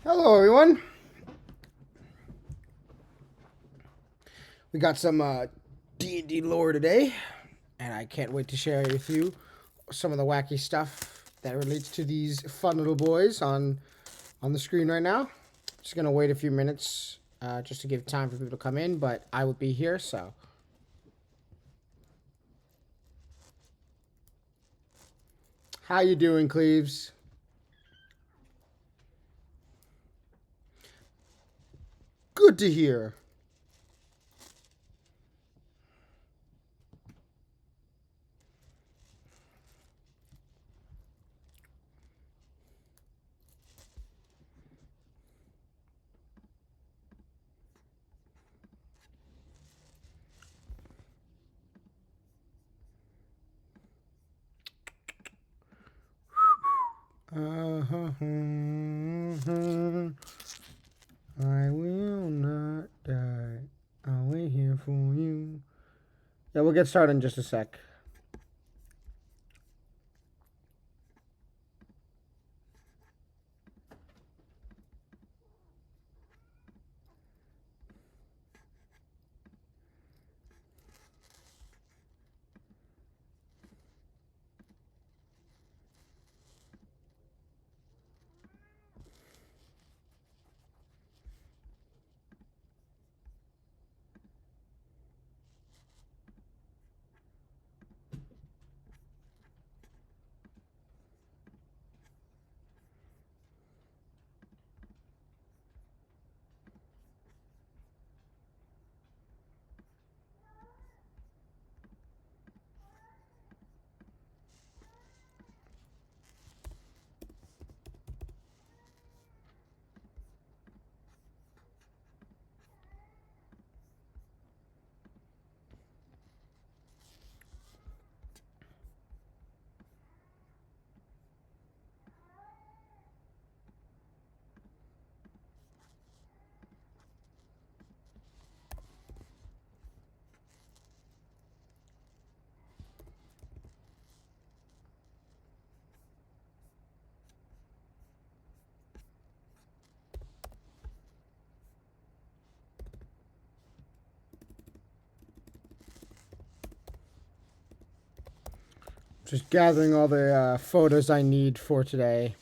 Hello, everyone. We got some D&D lore today, and I can't wait to share with you some of the wacky stuff that relates to these fun little boys on the screen right now. Just gonna wait a few minutes just to give time for people to come in, but I will be here. So, how you doing, Cleves? Good to hear. I will not die. I'll wait here for you. Yeah, we'll get started in just a sec. Just gathering all the photos I need for today.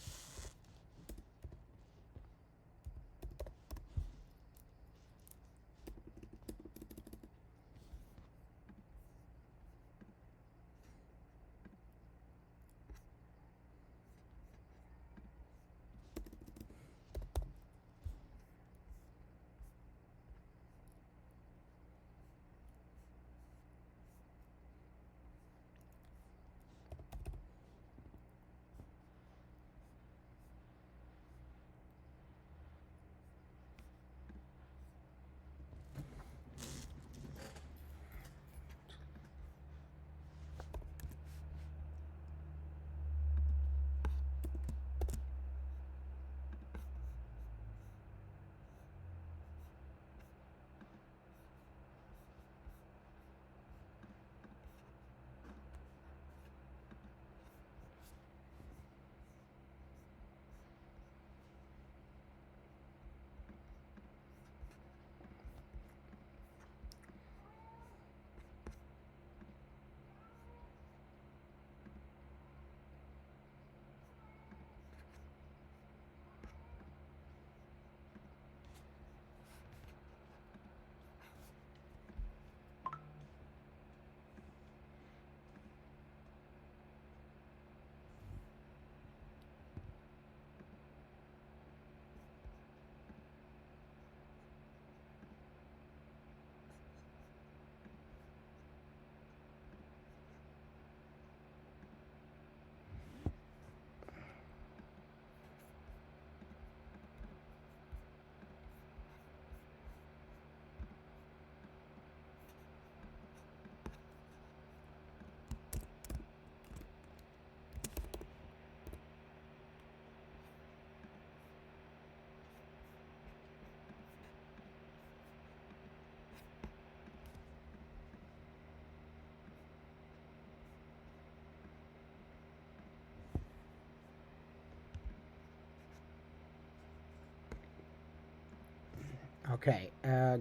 Okay,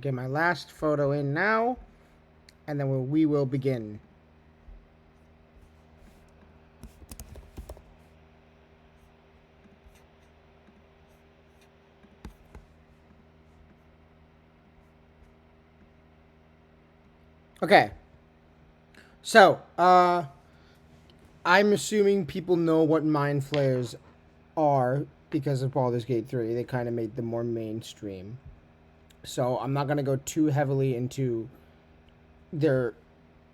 get my last photo in now, and then we will begin. Okay, so, I'm assuming people know what mind flayers are because of Baldur's Gate 3. They kind of made them more mainstream. So I'm not going to go too heavily into their...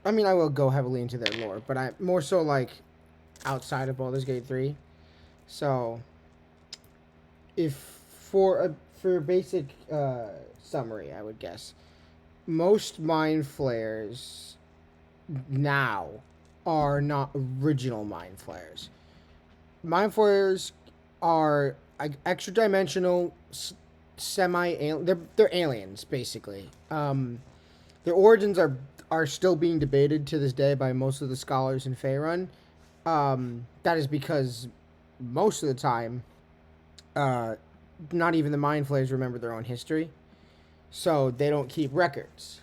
I mean, I will go heavily into their lore, but I more so like outside of Baldur's Gate 3. So, if for a basic summary, I would guess most mind flayers now are not original mind flayers. Mind flayers are extra dimensional, semi alien. They're aliens basically. Their origins are still being debated to this day by most of the scholars in Faerun. That is because most of the time, not even the mind flayers remember their own history, so they don't keep records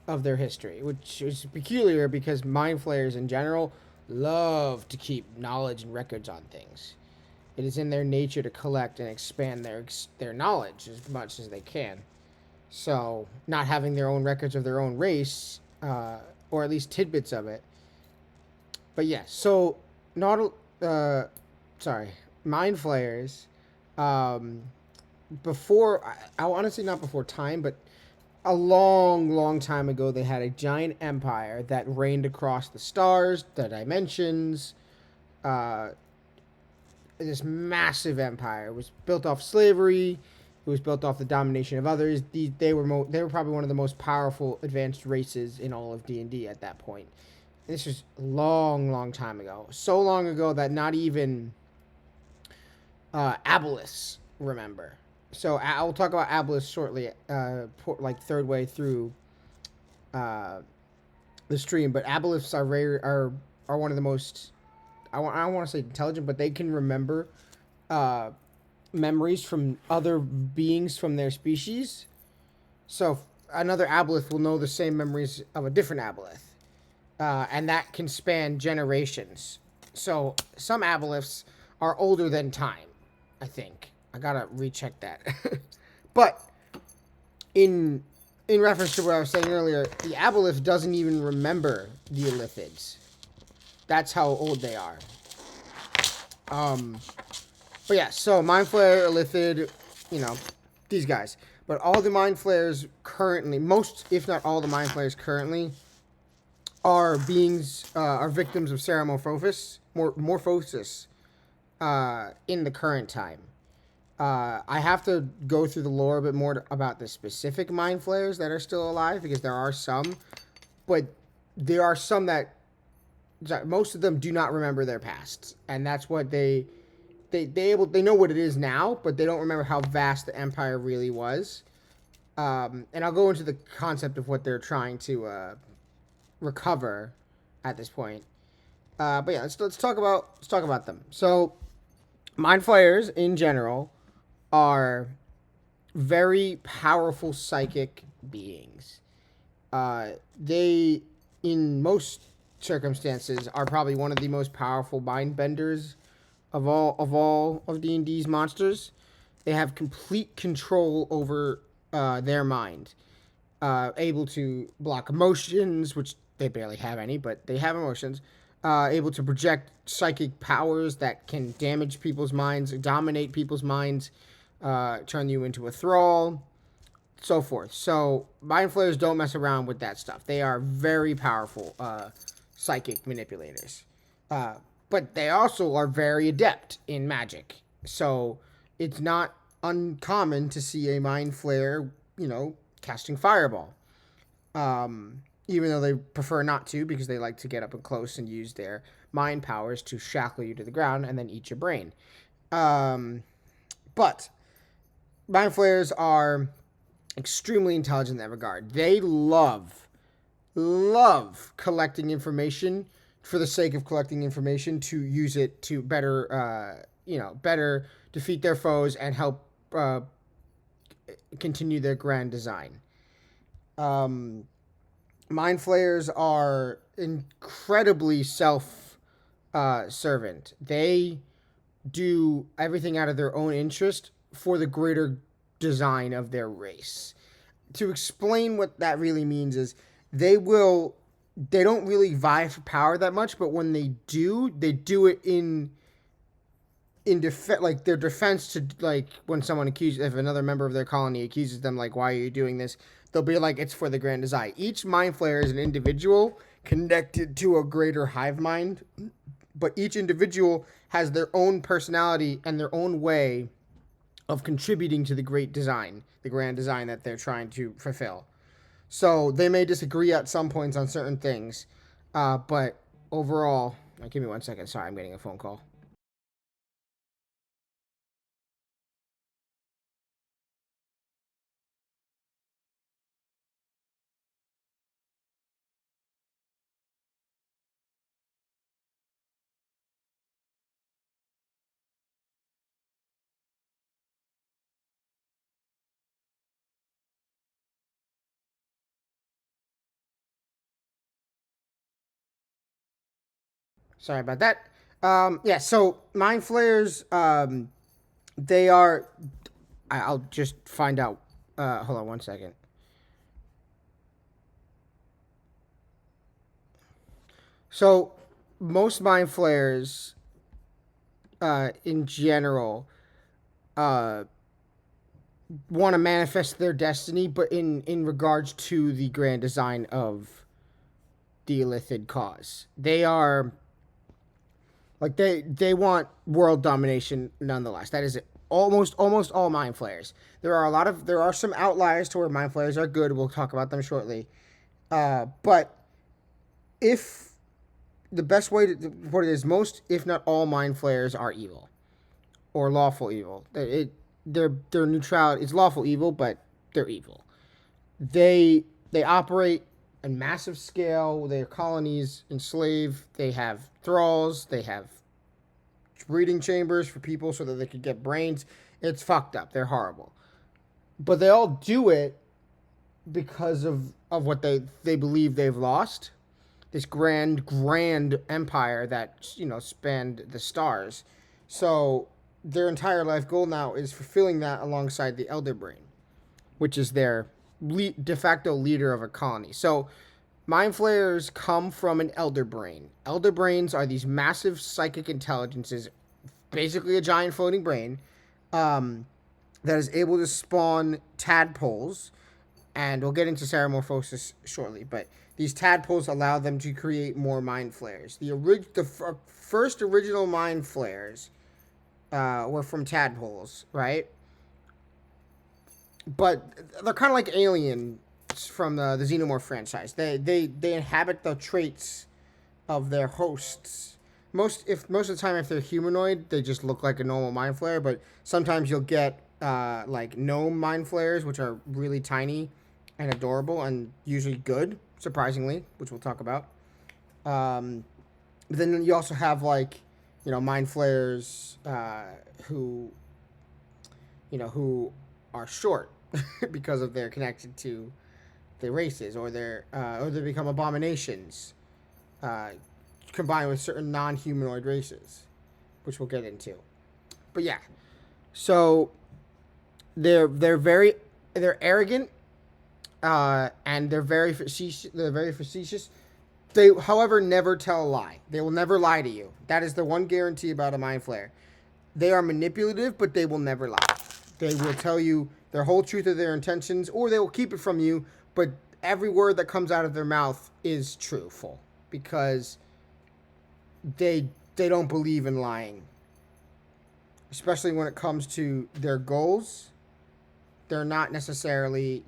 of their history, which is peculiar because mind flayers in general love to keep knowledge and records on things. It is in their nature to collect and expand their knowledge as much as they can. So, not having their own records of their own race, or at least tidbits of it. But yes, so not mind flayers. Before, I want to say not before time, but a long, long time ago, they had a giant empire that reigned across the stars, the dimensions. This massive empire. It was built off slavery. It was built off the domination of others. They were probably one of the most powerful advanced races in all of D&D at that point. And this was a long, long time ago. So long ago that not even aboleths remember. So I'll talk about aboleths shortly, like third way through the stream. But aboleths are one of the most... I don't want to say intelligent, but they can remember memories from other beings from their species. So another aboleth will know the same memories of a different aboleth. And that can span generations. So some aboleths are older than time, I think. I gotta recheck that. But in reference to what I was saying earlier, the aboleth doesn't even remember the Illithids. That's how old they are. But yeah, so Mind Flayer, Illithid, these guys. But all the Mind Flayers currently, most, if not all the Mind Flayers currently, are victims of Ceramorphosis, in the current time. I have to go through the lore a bit more about the specific Mind Flayers that are still alive, because there are some, but there are some that most of them do not remember their past, and that's what they know what it is now, but they don't remember how vast the empire really was. And I'll go into the concept of what they're trying to recover at this point. But yeah, let's talk about them. So, Mind Flayers in general are very powerful psychic beings. They, in most circumstances, are probably one of the most powerful mind benders of all of D&D's monsters. They have complete control over their mind, able to block emotions, which they barely have any, but they have emotions. Able to project psychic powers that can damage people's minds, dominate people's minds, turn you into a thrall, so forth. So Mind Flayers don't mess around with that stuff. They are very powerful psychic manipulators. But they also are very adept in magic. So it's not uncommon to see a Mind Flayer, casting Fireball. Even though they prefer not to, because they like to get up and close and use their mind powers to shackle you to the ground and then eat your brain. But Mind Flayers are extremely intelligent in that regard. They love collecting information for the sake of collecting information, to use it to better defeat their foes and help continue their grand design. Mind flayers are incredibly self-servant. They do everything out of their own interest for the greater design of their race. To explain what that really means is they don't really vie for power that much, but when they do it in defense, like their defense to, like, when someone accuses, if another member of their colony accuses them, like, why are you doing this, they'll be like, it's for the grand design. Each mind flayer is an individual connected to a greater hive mind, but each individual has their own personality and their own way of contributing to the great design, the grand design that they're trying to fulfill. So they may disagree at some points on certain things, but overall, give me 1 second. Sorry, I'm getting a phone call. Sorry about that. Yeah, so mind flayers, they are. I'll just find out. Hold on 1 second. So most mind flayers, in general, uh, want to manifest their destiny, but in regards to the grand design of the Illithid cause, they are like they want world domination nonetheless. That is almost all mind flayers. There are some outliers to where mind flayers are good. We'll talk about them shortly. But if the best way to put it is, most, if not all, mind flayers are evil or lawful evil. Their neutrality, it's lawful evil, but they're evil. They operate on massive scale. Their colonies enslave. They have thralls. They have breeding chambers for people so that they could get brains. It's fucked up. They're horrible. But they all do it because of what they believe they've lost. This grand empire that, spanned the stars. So their entire life goal now is fulfilling that alongside the Elder Brain, which is their de facto leader of a colony. So mind flayers come from an Elder Brain. Elder Brains are these massive psychic intelligences, basically a giant floating brain, that is able to spawn tadpoles. And we'll get into Ceramorphosis shortly, but these tadpoles allow them to create more mind flayers. The first original mind flayers were from tadpoles, right? But they're kind of like aliens from the Xenomorph franchise. They inhabit the traits of their hosts. Most of the time, if they're humanoid, they just look like a normal mind flayer. But sometimes you'll get like gnome mind flayers, which are really tiny and adorable and usually good, surprisingly, which we'll talk about. But then you also have, like, mind flayers who are short because of their connected to the races, or they become abominations combined with certain non-humanoid races, which we'll get into. But yeah, so they're arrogant, and they're very facetious. They, however, never tell a lie. They will never lie to you. That is the one guarantee about a mind flayer. They are manipulative, but they will never lie. They will tell you their whole truth of their intentions, or they will keep it from you, but every word that comes out of their mouth is truthful, because they don't believe in lying. Especially when it comes to their goals. They're not necessarily,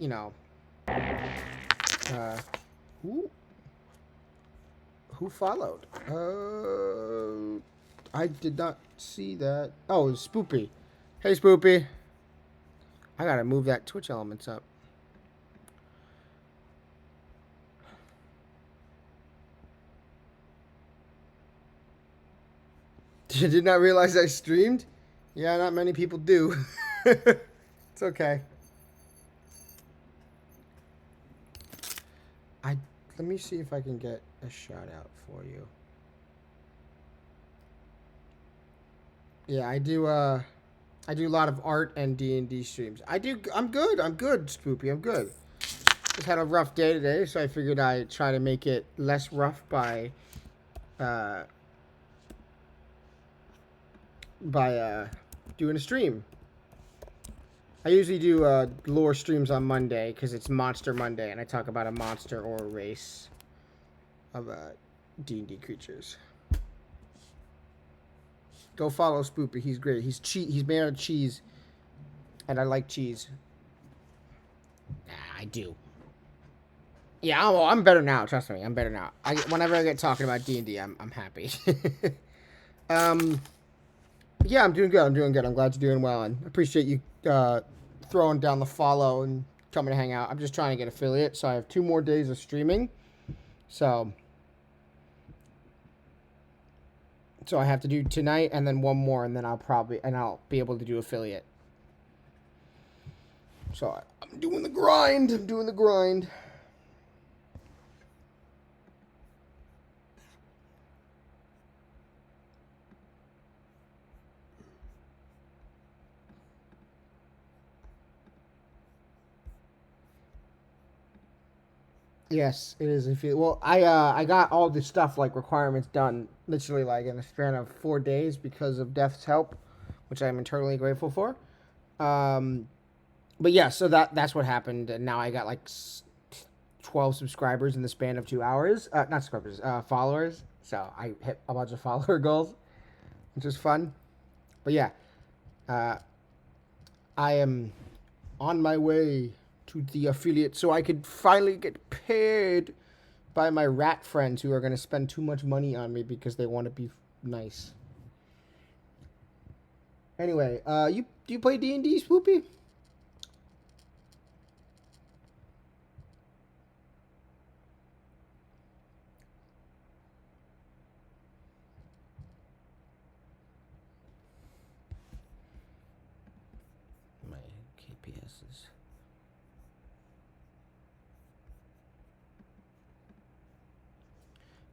who followed? I did not see that. Oh, it's Spoopy. Hey, Spoopy. I gotta move that Twitch elements up. You did not realize I streamed? Yeah, not many people do. It's okay. Let me see if I can get a shout out for you. Yeah, I do a lot of art and D&D streams. I'm good. I'm good, Spoopy. I'm good. Just had a rough day today, so I figured I'd try to make it less rough uh by doing a stream. I usually do lore streams on Monday because it's Monster Monday, and I talk about a monster or a race of D&D creatures. Go follow Spoopy. He's great. He's made out of cheese, and I like cheese. I do. Yeah, I'm better now. Trust me, I'm better now. Whenever I get talking about D&D, I'm happy. Yeah, I'm doing good. I'm glad you're doing well, and appreciate you throwing down the follow and coming to hang out. I'm just trying to get affiliate, so I have 2 more days of streaming. So I have to do tonight and then 1 more, and then I'll be able to do affiliate. So I'm doing the grind. Yes, it is. Well, I got all the stuff like requirements done literally like in a span of 4 days because of Death's help, which I'm eternally grateful for. But yeah, so that's what happened, and now I got like 12 subscribers in the span of 2 hours. Not subscribers, followers. So I hit a bunch of follower goals, which is fun. But yeah, I am on my way to the affiliate so I could finally get paid by my rat friends who are going to spend too much money on me because they want to be nice. Anyway, do you play D&D, Spoopy? My KPSs.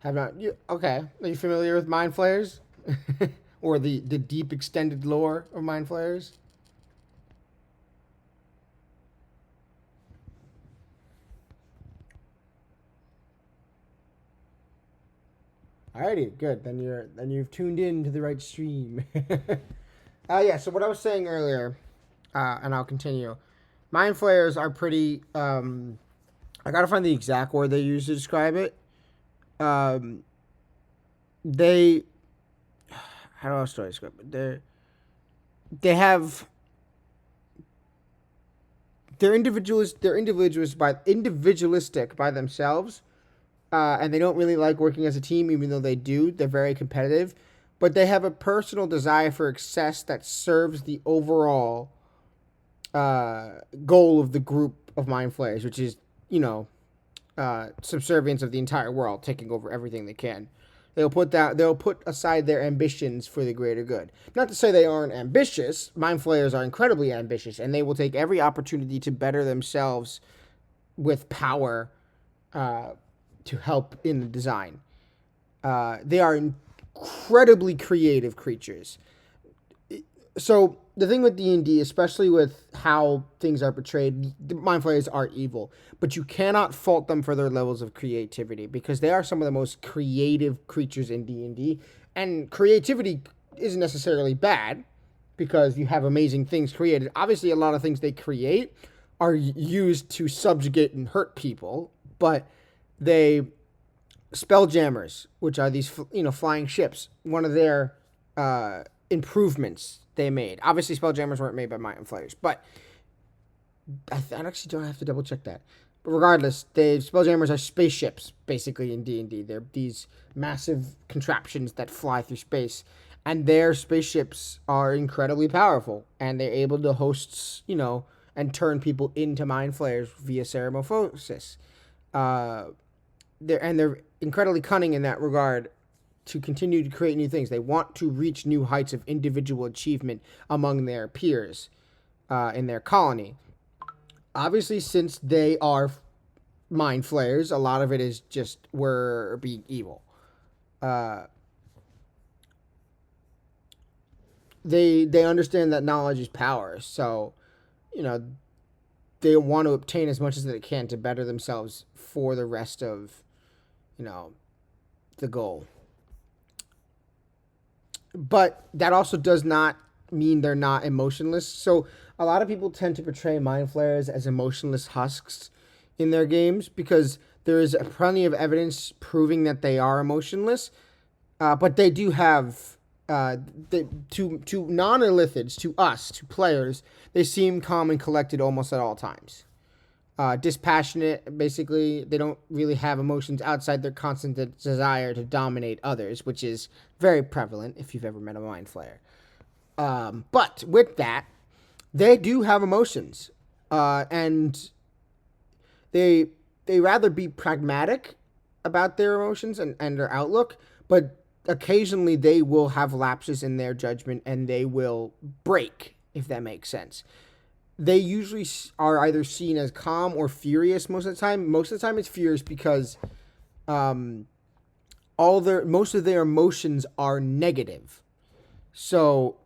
Have not. Okay. Are you familiar with Mind Flayers? Or the deep extended lore of Mind Flayers? Alrighty, good. Then you've tuned in to the right stream. Yeah. So what I was saying earlier, and I'll continue. Mind Flayers are pretty. I gotta find the exact word they use to describe it. They. How else do I describe it? They have. They're individualistic by themselves, and they don't really like working as a team, even though they do. They're very competitive, but they have a personal desire for success that serves the overall goal of the group of Mind Flayers, which is, subservience of the entire world, taking over everything they can. They'll put aside their ambitions for the greater good. Not to say they aren't ambitious. Mind Flayers are incredibly ambitious, and they will take every opportunity to better themselves with power to help in the design. They are incredibly creative creatures. So the thing with D&D, especially with how things are portrayed, the Mind Flayers are evil, but you cannot fault them for their levels of creativity because they are some of the most creative creatures in D&D, and creativity isn't necessarily bad because you have amazing things created. Obviously, a lot of things they create are used to subjugate and hurt people, but they spelljammers, which are these flying ships, one of their improvements they made. Obviously, spelljammers weren't made by Mind Flayers, but I actually don't have to double check that. But regardless, the spelljammers are spaceships, basically, in D&D. They're these massive contraptions that fly through space, and their spaceships are incredibly powerful, and they're able to host, and turn people into Mind Flayers via ceramorphosis. They're incredibly cunning in that regard, to continue to create new things. They want to reach new heights of individual achievement among their peers in their colony. Obviously, since they are mind flayers. A lot of it is just we're being evil. They understand that knowledge is power, so they want to obtain as much as they can to better themselves for the rest of the goal. But that also does not mean they're not emotionless. So a lot of people tend to portray mind flayers as emotionless husks in their games because there is plenty of evidence proving that they are emotionless. But they do have to non-illithids, to us, to players, they seem calm and collected almost at all times. Dispassionate, basically, they don't really have emotions outside their constant desire to dominate others, which is very prevalent if you've ever met a mind flayer. But with that, they do have emotions, and they rather be pragmatic about their emotions and their outlook, but occasionally they will have lapses in their judgment and they will break, if that makes sense. They usually are either seen as calm or furious most of the time. Most of the time it's furious because most of their emotions are negative. So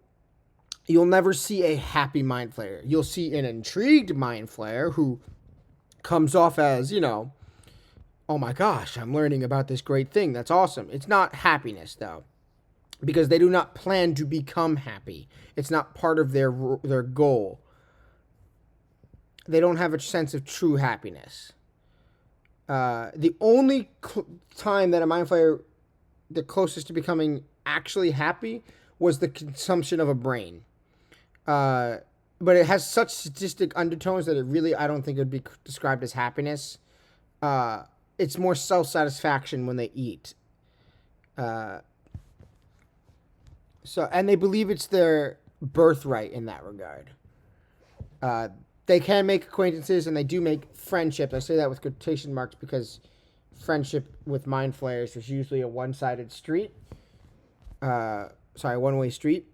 you'll never see a happy mind flayer. You'll see an intrigued mind flayer who comes off as, oh my gosh, I'm learning about this great thing. That's awesome. It's not happiness, though, because they do not plan to become happy. It's not part of their goal. They don't have a sense of true happiness. The only time that a mind flayer, the closest to becoming actually happy, was the consumption of a brain. But it has such sadistic undertones that I don't think it would be described as happiness. It's more self-satisfaction when they eat. And they believe it's their birthright in that regard. They can make acquaintances, and they do make friendships. I say that with quotation marks because friendship with mind flayers is usually a one-sided street. One-way street.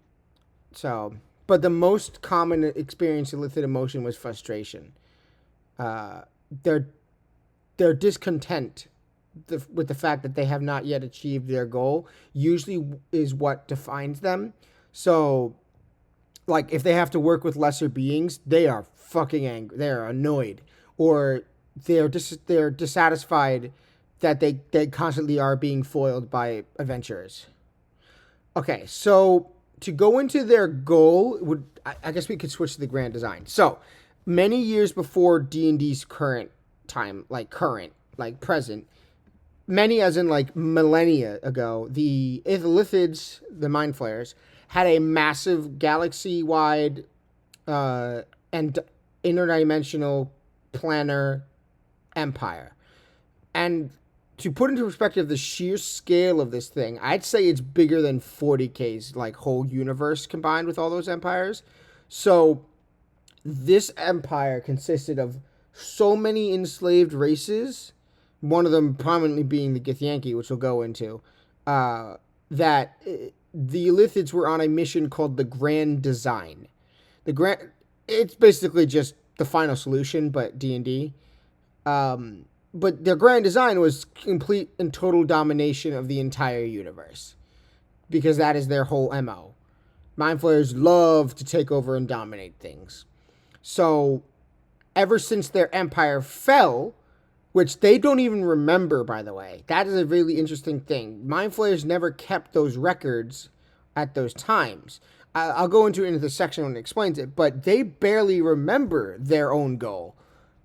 So, but the most common experience in illithid emotion was frustration. Their discontent with the fact that they have not yet achieved their goal usually is what defines them. So, like, if they have to work with lesser beings, they are fucking angry. They are annoyed, or they're dissatisfied that they constantly are being foiled by adventurers. Okay, so to go into their goal, I guess we could switch to the grand design. So many years before D&D's current time, present, many as in like millennia ago, the illithids, the mind flayers, had a massive galaxy-wide and interdimensional planar empire. And to put into perspective the sheer scale of this thing, I'd say it's bigger than 40K's like whole universe combined with all those empires. So this empire consisted of so many enslaved races, one of them prominently being the Githyanki, which we'll go into, that the illithids were on a mission called the Grand Design. It's basically just the final solution, but D&D. But their grand design was complete and total domination of the entire universe, because that is their whole MO. Mind flayers love to take over and dominate things. So ever since their empire fell, which they don't even remember, by the way, that is a really interesting thing. Mind flayers never kept those records at those times. I'll go into the section when it explains it, but they barely remember their own goal.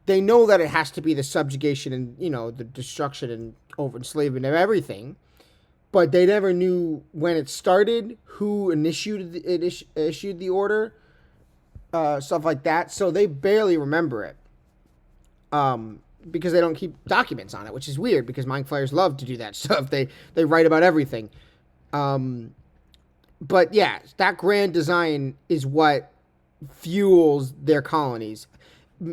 They know that it has to be the subjugation and, the destruction and over enslavement of everything, but they never knew when it started, who issued the order, stuff like that. So they barely remember it, because they don't keep documents on it, which is weird because mind flayers love to do that stuff. They write about everything. But yeah, that grand design is what fuels their colonies.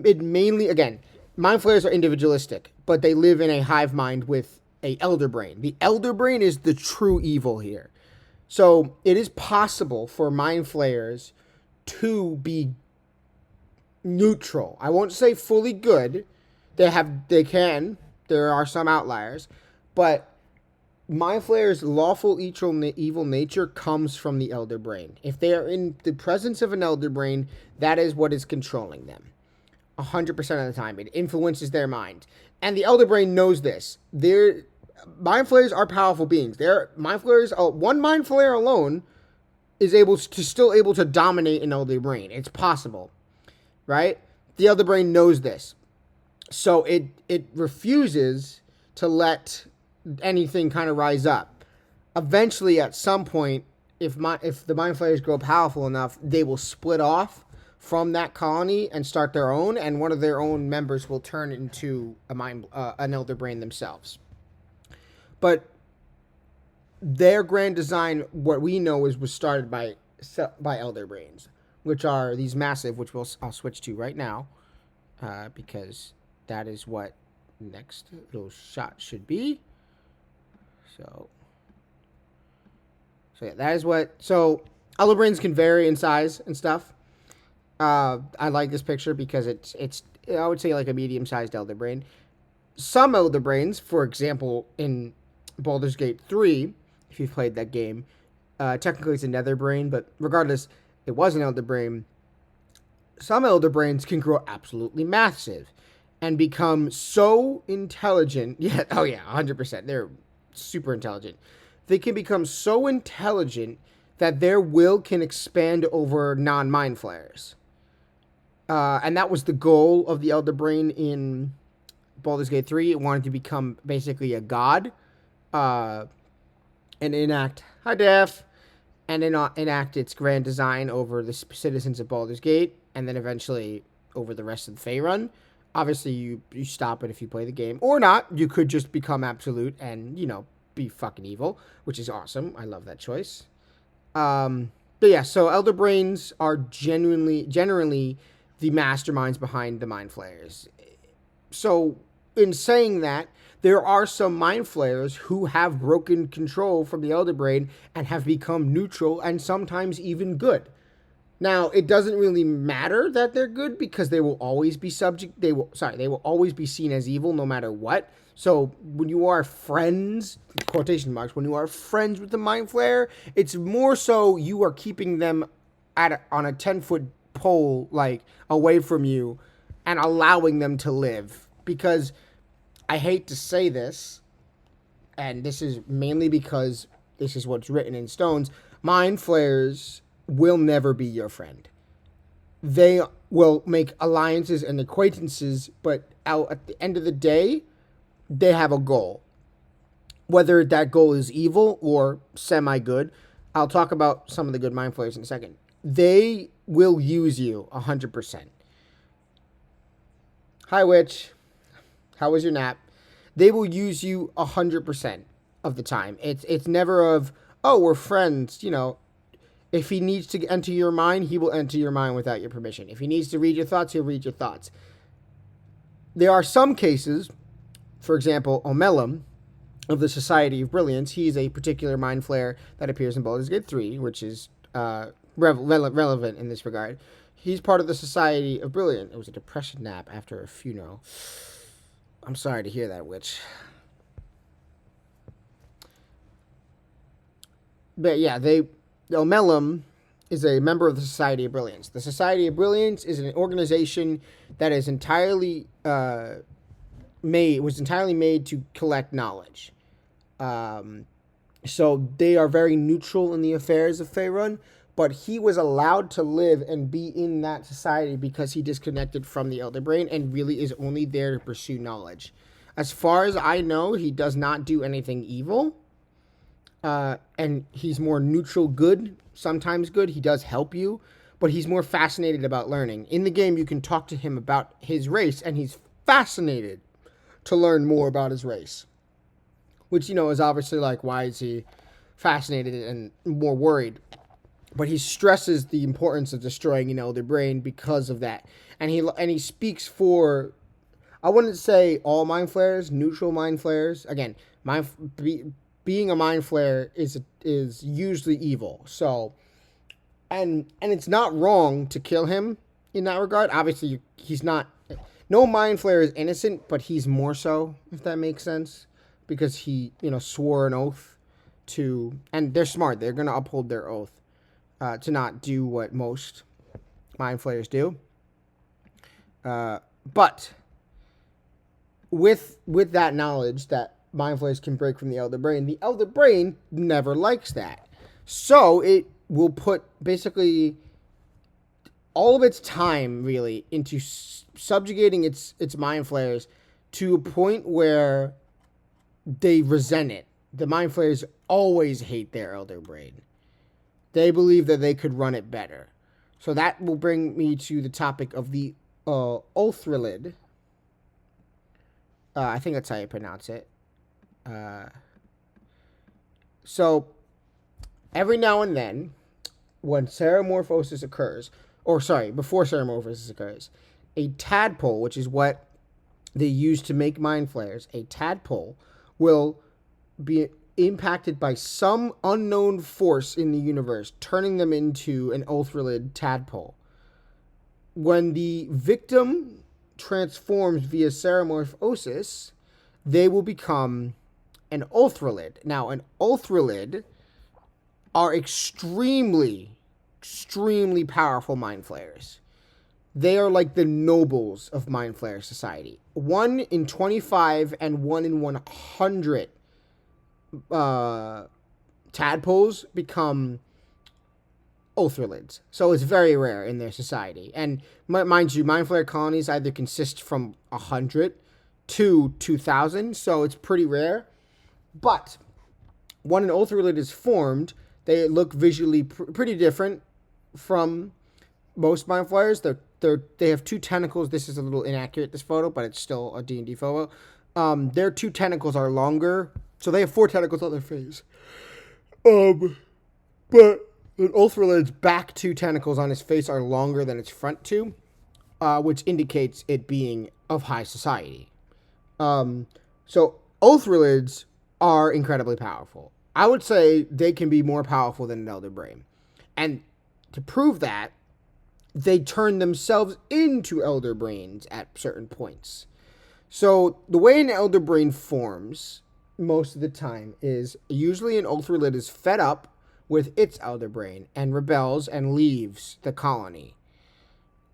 It mainly, again, mind flayers are individualistic, but they live in a hive mind with a elder brain. The elder brain is the true evil here. So it is possible for mind flayers to be neutral. I won't say fully good. They can. There are some outliers, but Mind Flayer's lawful evil nature comes from the Elder Brain. If they are in the presence of an Elder Brain, that is what is controlling them. 100% of the time, it influences their mind, and the Elder Brain knows this. Mind Flayers are powerful beings. Mind Flayers. One Mind Flayer alone is still able to dominate an Elder Brain. It's possible, right? The Elder Brain knows this, so it refuses to let anything kind of rise up. Eventually, at some point, if the Mind Flayers grow powerful enough, they will split off from that colony and start their own, and one of their own members will turn into an Elder Brain themselves. But their grand design, what we know was started by Elder Brains, which are these massive, which I'll switch to right now, because that is what next little shot should be. So yeah, that is what. So Elder Brains can vary in size and stuff. I like this picture because it's I would say like a medium-sized Elder Brain. Some Elder Brains, for example, in Baldur's Gate 3, if you've played that game, technically it's a Nether Brain, but regardless, it was an Elder Brain. Some Elder Brains can grow absolutely massive and become so intelligent. Yeah, 100%. They're super intelligent. They can become so intelligent that their will can expand over non-Mind Flayers. And that was the goal of the Elder Brain in Baldur's Gate 3. It wanted to become basically a god, and enact its grand design over the citizens of Baldur's Gate, and then eventually over the rest of the Faerun. Obviously, you stop it if you play the game, or not. You could just become absolute and, be fucking evil, which is awesome. I love that choice. But yeah, so Elder Brains are generally the masterminds behind the Mind Flayers. So in saying that, there are some Mind Flayers who have broken control from the Elder Brain and have become neutral and sometimes even good. Now, it doesn't really matter that they're good because they will always be they will always be seen as evil no matter what. So when you are friends, quotation marks, when you are friends with the Mind Flayer, it's more so you are keeping them on a 10-foot pole, like, away from you and allowing them to live. Because I hate to say this, and this is mainly because this is what's written in stones, Mind Flayers will never be your friend. They will make alliances and acquaintances, but at the end of the day, they have a goal. Whether that goal is evil or semi-good, I'll talk about some of the good Mind Flayers in a second. They will use you 100%. Hi, Witch. How was your nap? They will use you 100% of the time. It's never of, oh, we're friends, If he needs to enter your mind, he will enter your mind without your permission. If he needs to read your thoughts, he'll read your thoughts. There are some cases, for example, Omelum of the Society of Brilliance. He's a particular Mind Flayer that appears in Baldur's Gate 3, which is relevant in this regard. He's part of the Society of Brilliance. It was a depression nap after a funeral. I'm sorry to hear that, Witch. But yeah, Omelum is a member of the Society of Brilliance. The Society of Brilliance is an organization that is entirely made to collect knowledge. So they are very neutral in the affairs of Faerun, but he was allowed to live and be in that society because he disconnected from the Elder Brain and really is only there to pursue knowledge. As far as I know, he does not do anything evil. And he's more neutral good, sometimes good. He does help you, but he's more fascinated about learning. In the game, you can talk to him about his race, and he's fascinated to learn more about his race. Which, is obviously like, why is he fascinated and more worried? But he stresses the importance of destroying an Elder Brain because of that. And he speaks for, I wouldn't say all Mind Flayers, neutral Mind Flayers. Again, being a Mind Flayer is usually evil. So, and it's not wrong to kill him in that regard. Obviously, he's not. no Mind Flayer is innocent, but he's more so, if that makes sense, because he, swore an oath to, and they're smart. They're gonna uphold their oath to not do what most Mind Flayers do. But with that knowledge that Mind Flayers can break from the Elder Brain never likes that. So it will put basically all of its time really into subjugating its Mind Flayers to a point where they resent it. The Mind Flayers always hate their Elder Brain. They believe that they could run it better. So that will bring me to the topic of the Othrylid. I think that's how you pronounce it. So every now and then, when ceramorphosis occurs, before ceramorphosis occurs, a tadpole, which is what they use to make Mind Flayers, a tadpole will be impacted by some unknown force in the universe, turning them into an Othrylid tadpole. When the victim transforms via ceramorphosis, they will become an Othrylid. Now, an Othrylid are extremely powerful Mind Flayers. They are like the nobles of Mind Flayer society. 1 in 25 and 1 in 100 tadpoles become Othrylids. So it's very rare in their society. And mind you, Mind Flayer colonies either consist from 100 to 2,000, so it's pretty rare. But when an Othrylid is formed, they look visually pretty different from most Mind Flayers. They have 2 tentacles. This is a little inaccurate, this photo, but it's still a D&D photo. Their 2 tentacles are longer. So they have 4 tentacles on their face. But an Othrylid's back 2 tentacles on his face are longer than its front 2, which indicates it being of high society. So Othrylids are incredibly powerful. I would say they can be more powerful than an Elder Brain. And to prove that, they turn themselves into Elder Brains at certain points. So the way an Elder Brain forms most of the time is usually an Othrylid is fed up with its Elder Brain and rebels and leaves the colony.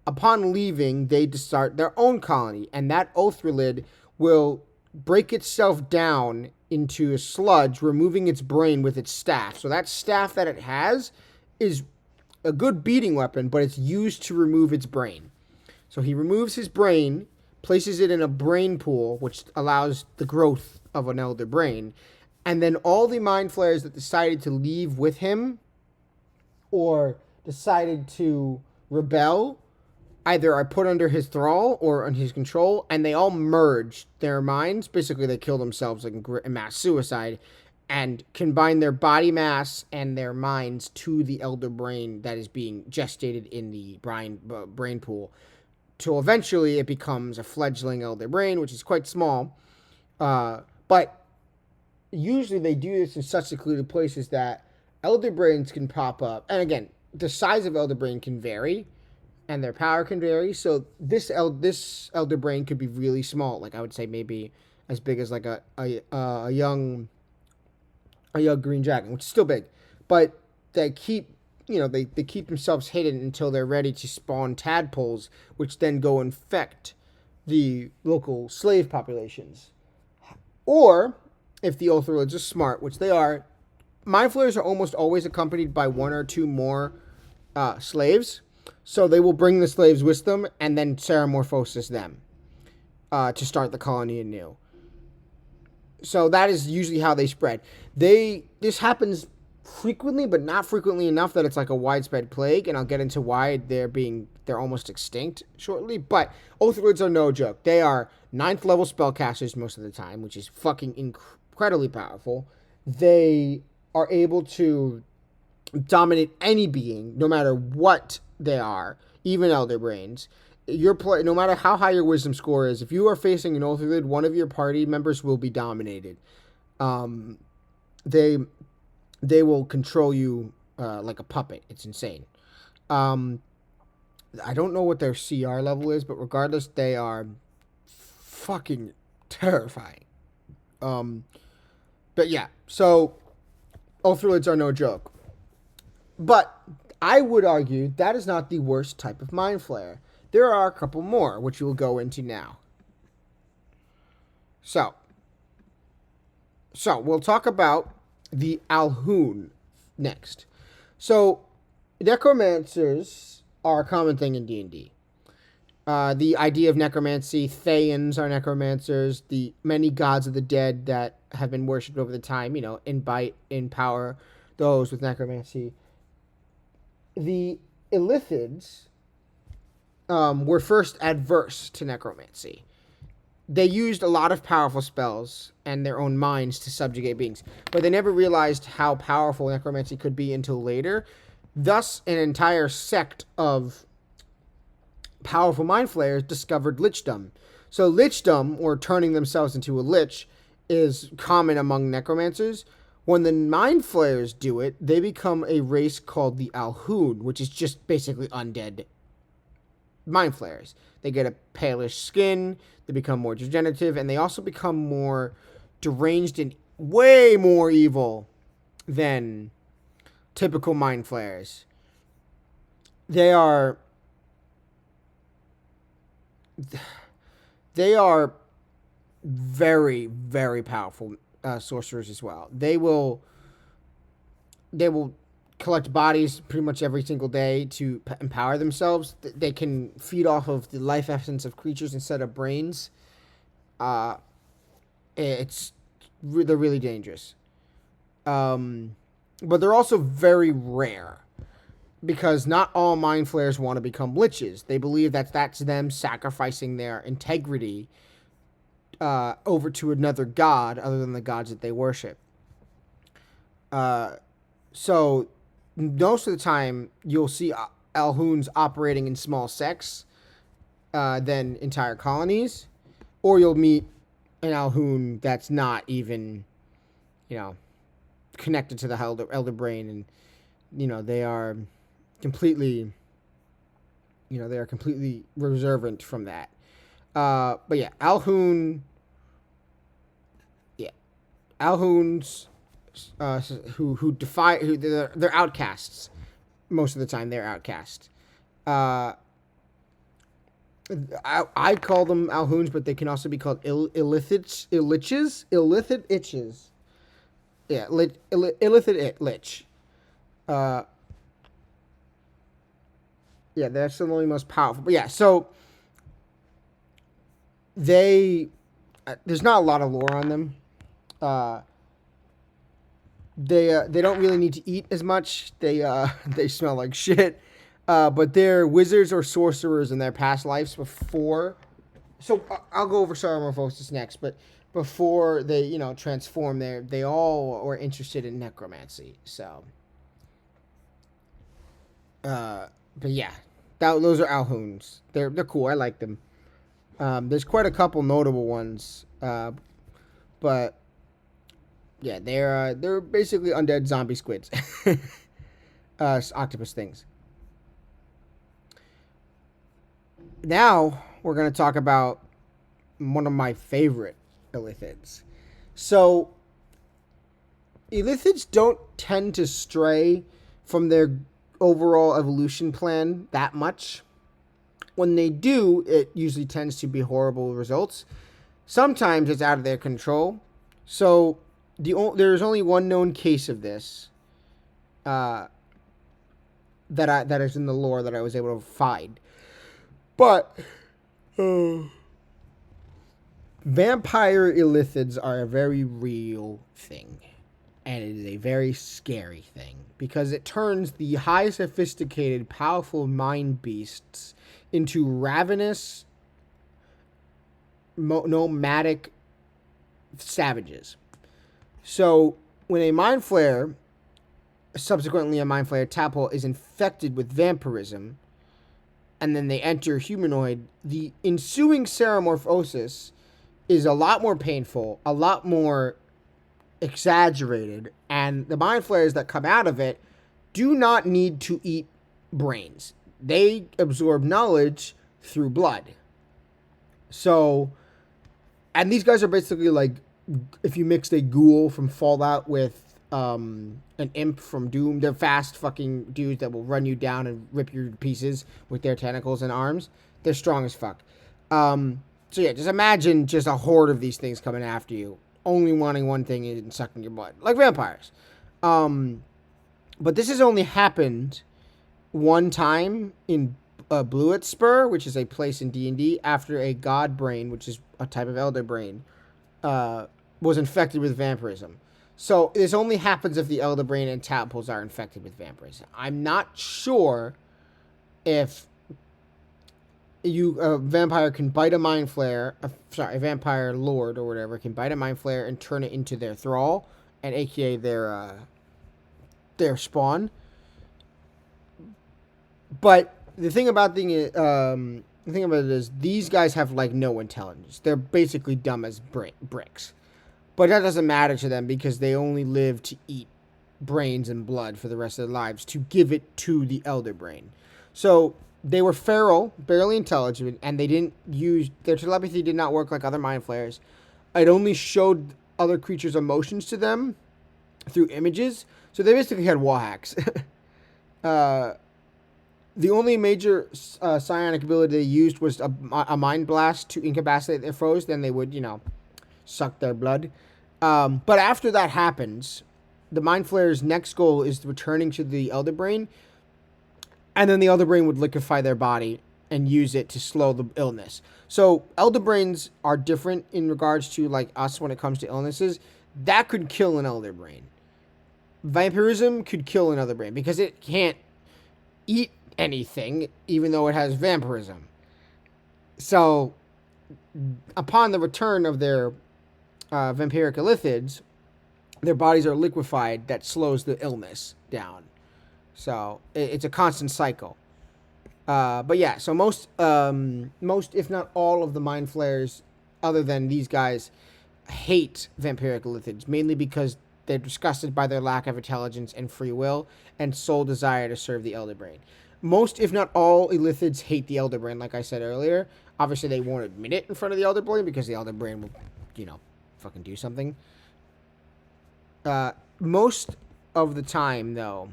Upon leaving, they start their own colony, and that Othrylid will break itself down into a sludge, removing its brain with its staff. So that staff that it has is a good beating weapon, but it's used to remove its brain. So he removes his brain, places it in a brain pool, which allows the growth of an Elder Brain, and then all the Mind Flayers that decided to leave with him or decided to rebel either are put under his thrall or on his control, and they all merge their minds. Basically, they kill themselves like a mass suicide and combine their body mass and their minds to the Elder Brain that is being gestated in the brain pool. So eventually it becomes a fledgling Elder Brain, which is quite small. But usually they do this in such secluded places that Elder Brains can pop up. And again, the size of Elder Brain can vary, and their power can vary. So this Elder Brain could be really small. Like I would say maybe as big as like a young green dragon, which is still big. But they keep they keep themselves hidden until they're ready to spawn tadpoles, which then go infect the local slave populations. Or, if the Othrylids are smart, which they are, Mind Flayers are almost always accompanied by 1 or 2 more slaves. So they will bring the slaves with them and then ceramorphosis them to start the colony anew. So that is usually how they spread. This happens frequently, but not frequently enough that it's like a widespread plague, and I'll get into why they're almost extinct shortly. But Othrylids are no joke. They are 9th level spellcasters most of the time, which is fucking incredibly powerful. They are able to dominate any being, no matter what they are, even Elder Brains. No matter how high your wisdom score is, if you are facing an Othrylid, one of your party members will be dominated. They will control you like a puppet. It's insane. I don't know what their CR level is, but regardless, they are fucking terrifying. But yeah, so ultralights are no joke. But I would argue that is not the worst type of mind flayer. There are a couple more, which we will go into now. So we'll talk about the Alhoun next. So necromancers are a common thing in D&D. The idea of necromancy, Thayans are necromancers, the many gods of the dead that have been worshipped over the time, invite, empower those with necromancy. The Illithids were first adverse to necromancy. They used a lot of powerful spells and their own minds to subjugate beings, but they never realized how powerful necromancy could be until later. Thus, an entire sect of powerful mind flayers discovered lichdom. So lichdom, or turning themselves into a lich, is common among necromancers. When the mind flayers do it, they become a race called the Alhoun, which is just basically undead mind flayers. They get a palish skin, they become more degenerative, and they also become more deranged and way more evil than typical mind flayers. They are very, very powerful sorcerers as well. They will collect bodies pretty much every single day to empower themselves. They can feed off of the life essence of creatures instead of brains. They're really dangerous. But they're also very rare, because not all mind flayers want to become liches. They believe that that's them sacrificing their integrity over to another god other than the gods that they worship. So most of the time, you'll see Alhouns operating in small sects than entire colonies, or you'll meet an Alhoun that's not even, connected to the elder brain, and they are completely, reservant from that. But yeah, Alhouns, who defy, they're outcasts. Most of the time, they're outcasts. I call them Alhouns, but they can also be called illicit itches. Yeah, illicit lich. Yeah, that's the only most powerful. But yeah, so there's not a lot of lore on them. They don't really need to eat as much. They smell like shit. But they're wizards or sorcerers in their past lives before. So I'll go over Soromorphosis next, but before they transform, they all were interested in necromancy. So, but yeah, those are Alhouns. They're cool. I like them. There's quite a couple notable ones, but yeah, they're basically undead zombie squids, octopus things. Now we're gonna talk about one of my favorite Illithids. So Illithids don't tend to stray from their overall evolution plan that much. When they do, it usually tends to be horrible results. Sometimes it's out of their control. So there's only one known case of this that is in the lore that I was able to find. But vampire Illithids are a very real thing. And it is a very scary thing, because it turns the high sophisticated, powerful mind beasts into ravenous, nomadic savages. So when a mind flayer, subsequently a mind flayer tadpole, is infected with vampirism, and then they enter humanoid, the ensuing Soromorphosis is a lot more painful, a lot more exaggerated, and the mind flayers that come out of it do not need to eat brains. they absorb knowledge through blood. So, and these guys are basically like, if you mixed a ghoul from Fallout with an imp from Doom, they're fast fucking dudes that will run you down and rip you to pieces with their tentacles and arms. They're strong as fuck. So yeah, just imagine just a horde of these things coming after you, only wanting one thing and sucking your blood, like vampires. But this has only happened one time in Bluet Spur, which is a place in D&D, after a god brain, which is a type of elder brain, was infected with vampirism. So this only happens if the elder brain and tadpoles are infected with vampirism. I'm not sure if a vampire can bite a mind flayer, a vampire lord or whatever can bite a mind flayer and turn it into their thrall, and aka their spawn. But the thing about it is these guys have like no intelligence. They're basically dumb as bricks. But that doesn't matter to them because they only live to eat brains and blood for the rest of their lives to give it to the elder brain. So they were feral, barely intelligent, and they didn't use their telepathy did not work like other mind flayers. It only showed other creatures' emotions to them through images. So they basically had wall hacks. The only major psionic ability they used was a mind blast to incapacitate their foes. Then they would, suck their blood. But after that happens, the mind flayer's next goal is returning to the elder brain. And then the elder brain would liquefy their body and use it to slow the illness. So elder brains are different in regards to like us when it comes to illnesses. That could kill an elder brain. Vampirism could kill an elder brain because it can't eat anything, even though it has vampirism. So upon the return of their vampiric illithids, their bodies are liquefied. That slows the illness down. So it's a constant cycle. But yeah, so most, if not all of the mind flayers, other than these guys, hate vampiric illithids, mainly because they're disgusted by their lack of intelligence and free will and sole desire to serve the elder brain. Most, if not all, illithids hate the elder brain, like I said earlier. Obviously, they won't admit it in front of the elder brain because the elder brain will, fucking do something. Most of the time, though,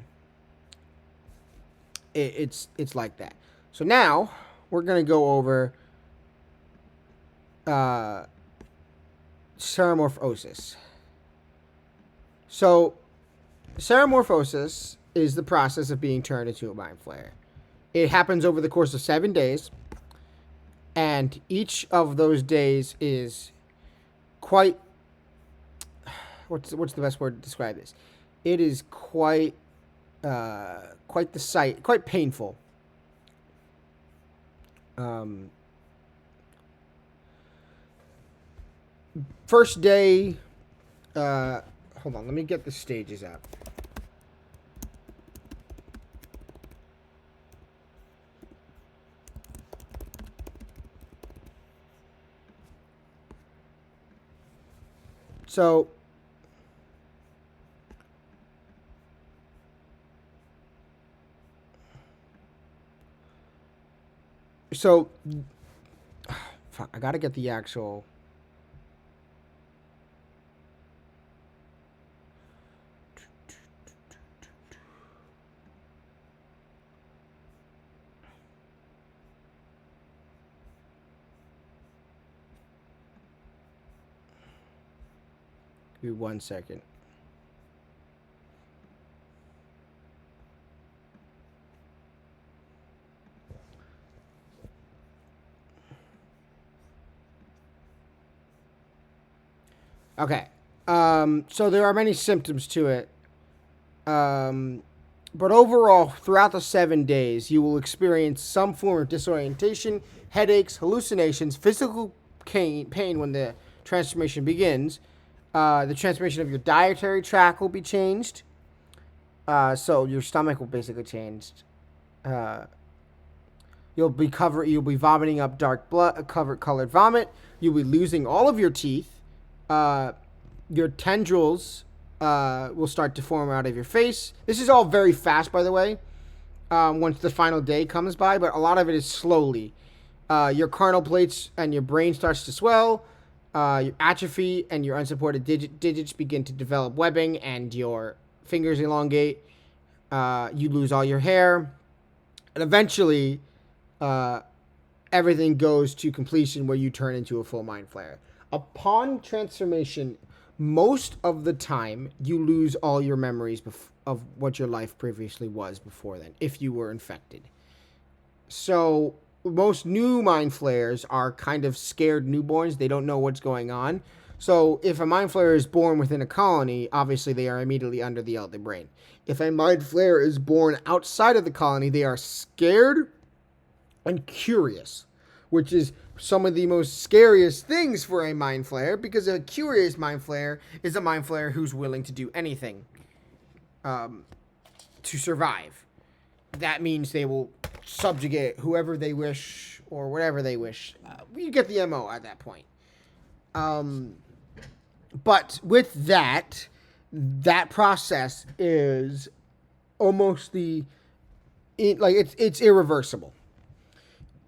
it's like that. So now we're gonna go over seramorphosis. So seramorphosis is the process of being turned into a mind flayer. It happens over the course of 7 days, and each of those days is quite what's the best word to describe this? It is quite the sight, quite painful. First day, hold on, let me get the stages out. So fuck, I gotta get the actual. Give me 1 second. Okay. So there are many symptoms to it. But overall, throughout the 7 days, you will experience some form of disorientation, headaches, hallucinations, physical pain when the transformation begins. The transformation of your dietary tract will be changed. So your stomach will basically change. You'll be vomiting up dark blood, colored vomit. You'll be losing all of your teeth. Your tendrils will start to form out of your face. This is all very fast, by the way. once the final day comes by, but a lot of it is slowly. Your carnal plates and your brain starts to swell, your atrophy and your unsupported digits begin to develop webbing, and your fingers elongate. You lose all your hair, and eventually, everything goes to completion where you turn into a full mind flayer. Upon transformation, most of the time, you lose all your memories of what your life previously was before then, if you were infected. So most new mind flayers are kind of scared newborns. They don't know what's going on. So if a mind flayer is born within a colony, obviously they are immediately under the elder brain. If a mind flayer is born outside of the colony, they are scared and curious, which is some of the most scariest things for a mind flayer, because a curious mind flayer is a mind flayer who's willing to do anything to survive. That means they will subjugate whoever they wish or whatever they wish. You get the MO at that point. But with that process is almost it's irreversible.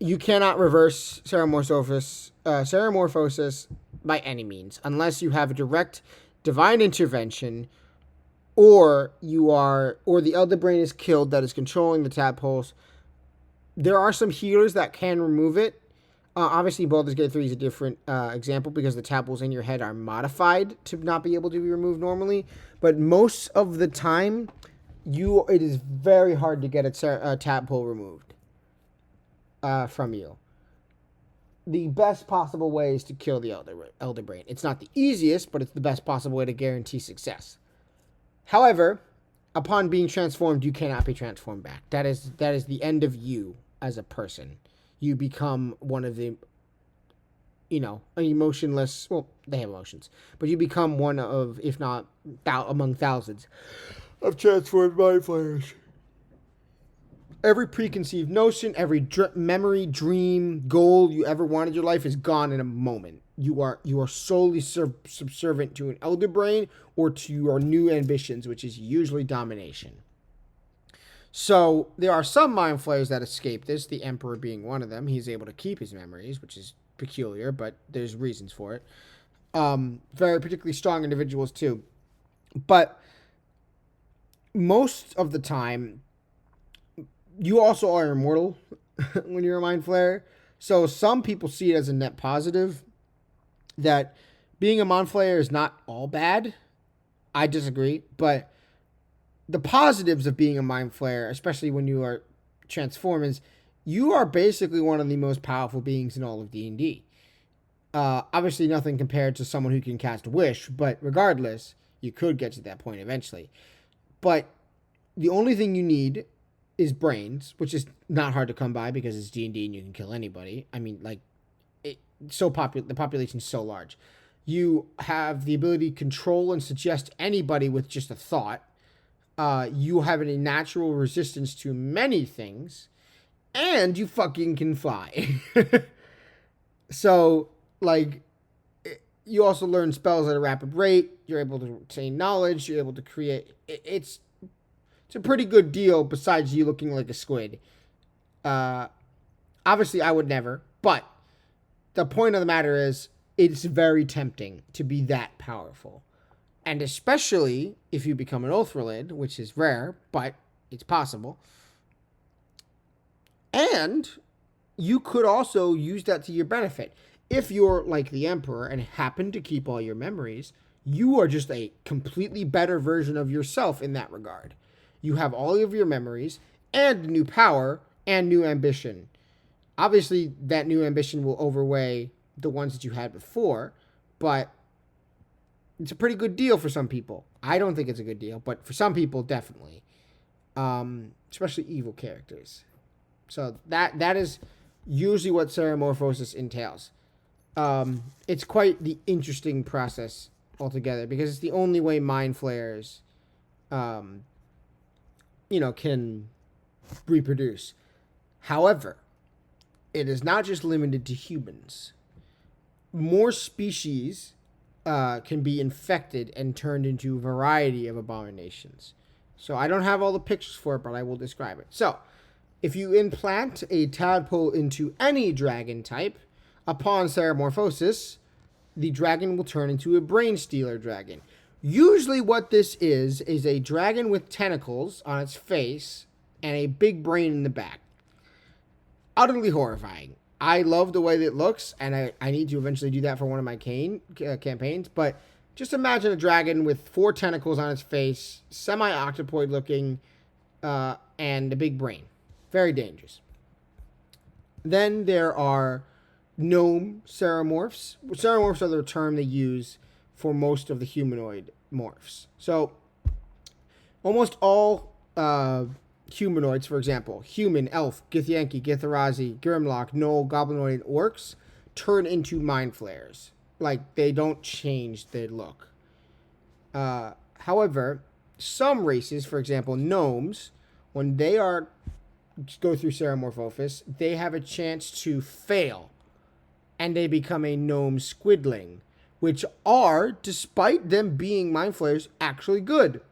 You cannot reverse ceramorphosis by any means, unless you have a direct divine intervention, or the elder brain is killed that is controlling the tadpoles. There are some healers that can remove it. Obviously, Baldur's Gate 3 is a different example because the tadpoles in your head are modified to not be able to be removed normally. But most of the time, it is very hard to get a tadpole removed from you. The best possible way is to kill the elder brain. It's not the easiest, but it's the best possible way to guarantee success. However, upon being transformed, you cannot be transformed back. That is the end of you as a person. You become one of the, emotionless. Well, they have emotions, but you become one of, if not among thousands of transformed mind flayers. Every preconceived notion, every memory, dream, goal you ever wanted in your life is gone in a moment. You are solely subservient to an elder brain or to your new ambitions, which is usually domination. So there are some mind flayers that escape this, the Emperor being one of them. He's able to keep his memories, which is peculiar, but there's reasons for it. Very particularly strong individuals too. But most of the time, you also are immortal when you're a mind flayer. So some people see it as a net positive that being a mind flayer is not all bad. I disagree, but the positives of being a mind flayer, especially when you are transformed, is you are basically one of the most powerful beings in all of D&D. Obviously nothing compared to someone who can cast Wish, but regardless, you could get to that point eventually. But the only thing you need is brains, which is not hard to come by because it's D&D and you can kill anybody. I mean, the population is so large. You have the ability to control and suggest anybody with just a thought. You have a natural resistance to many things, and you fucking can fly. So, you also learn spells at a rapid rate. You're able to retain knowledge. You're able to create. It's a pretty good deal besides you looking like a squid. Obviously, I would never, but the point of the matter is it's very tempting to be that powerful. And especially if you become an Oathrelid, which is rare, but it's possible. And you could also use that to your benefit. If you're like the Emperor and happen to keep all your memories, you are just a completely better version of yourself in that regard. You have all of your memories and new power and new ambition. Obviously, that new ambition will overweigh the ones that you had before, but it's a pretty good deal for some people. I don't think it's a good deal, but for some people, definitely. Especially evil characters. So that is usually what ceramorphosis entails. It's quite the interesting process altogether because it's the only way mind flayers, can reproduce. However, it is not just limited to humans. More species can be infected and turned into a variety of abominations. So I don't have all the pictures for it, but I will describe it. So If you implant a tadpole into any dragon type, upon ceramorphosis, the dragon will turn into a brain stealer dragon. Usually what this is a dragon with tentacles on its face and a big brain in the back. Utterly horrifying. I love the way that it looks, and I need to eventually do that for one of my campaigns, but just imagine a dragon with 4 tentacles on its face, semi-octopoid looking, and a big brain. Very dangerous. Then there are gnome ceramorphs. Ceramorphs are the term they use for most of the humanoid morphs. So almost all humanoids, for example, human, elf, Githyanki, Githarazi, Grimlock, Gnoll, Goblinoid, and Orcs, turn into mind flayers. Like, they don't change their look. However, some races, for example, gnomes, when they go through ceramorphosis, they have a chance to fail, and they become a gnome squidling, which are, despite them being mind flayers, actually good.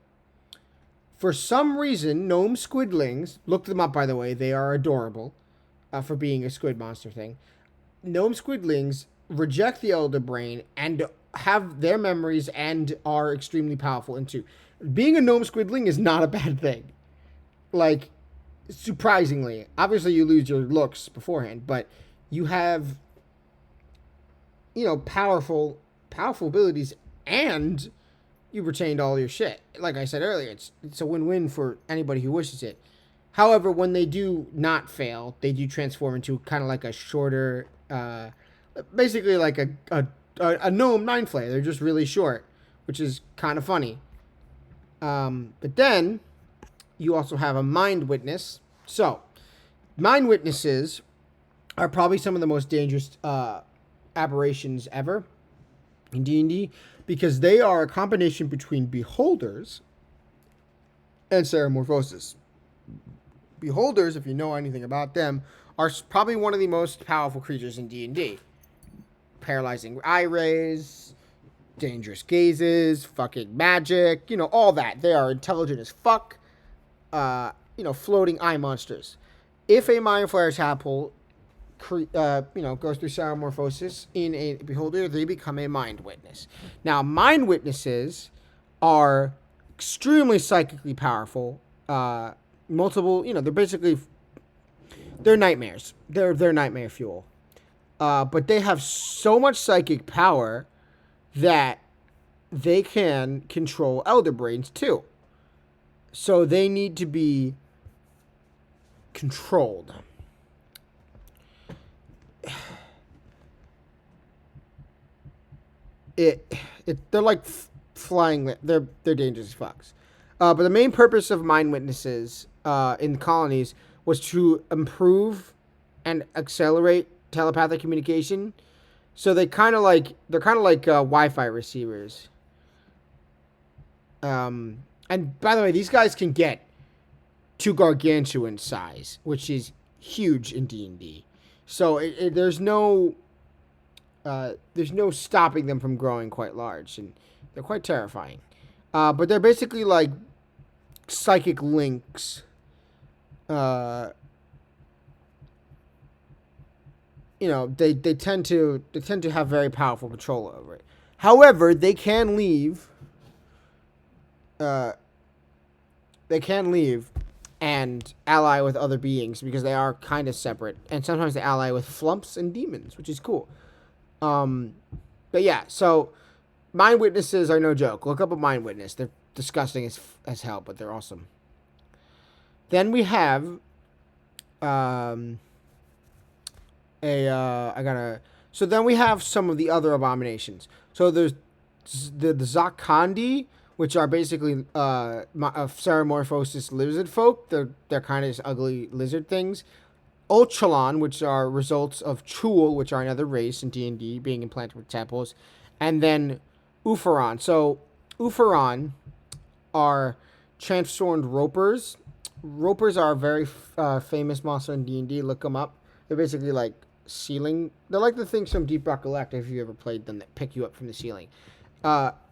For some reason, gnome squidlings, look them up by the way, they are adorable for being a squid monster thing. Gnome squidlings reject the elder brain and have their memories and are extremely powerful. And two, being a gnome squidling is not a bad thing. Like, surprisingly, obviously you lose your looks beforehand, but you have, powerful abilities, and you retained all your shit. Like I said earlier, it's a win-win for anybody who wishes it. However, when they do not fail, they do transform into kind of like a shorter, basically like a gnome mind flayer. They're just really short, which is kind of funny. But then you also have a mind witness. So, mind witnesses are probably some of the most dangerous aberrations ever in D&D, because they are a combination between beholders and ceramorphosis. Beholders, if you know anything about them, are probably one of the most powerful creatures in D&D. Paralyzing eye rays, dangerous gazes, fucking magic, all that. They are intelligent as fuck, floating eye monsters. If a mind flayer's tadpole goes through ceramorphosis in a beholder, they become a mind witness. Now, mind witnesses are extremely psychically powerful. They're nightmares. They're nightmare fuel. But they have so much psychic power that they can control elder brains too. So they need to be controlled. They're like flying. They're dangerous fucks. But the main purpose of mind witnesses in the colonies was to improve and accelerate telepathic communication. So they're kind of like Wi-Fi receivers. And by the way, these guys can get to gargantuan size, which is huge in D&D. So there's no stopping them from growing quite large, and they're quite terrifying. But they're basically like psychic links. They tend to have very powerful control over it. However, they can leave. And ally with other beings because they are kind of separate, and sometimes they ally with flumps and demons, which is cool. But yeah, so mind witnesses are no joke. Look up a mind witness. They're disgusting as hell, but they're awesome. Then we have so then we have some of the other abominations. So there's the Zakandi, which are basically ceramorphosis lizard folk. They're kind of just ugly lizard things. Ochalon, which are results of Chul, which are another race in D&D, being implanted with tadpoles. And then Ufaron. So Ufaron are transformed ropers. Ropers are a very famous monster in D&D. Look them up. They're basically like ceiling. They're like the things from Deep Rock Galactic, if you ever played them, that pick you up from the ceiling.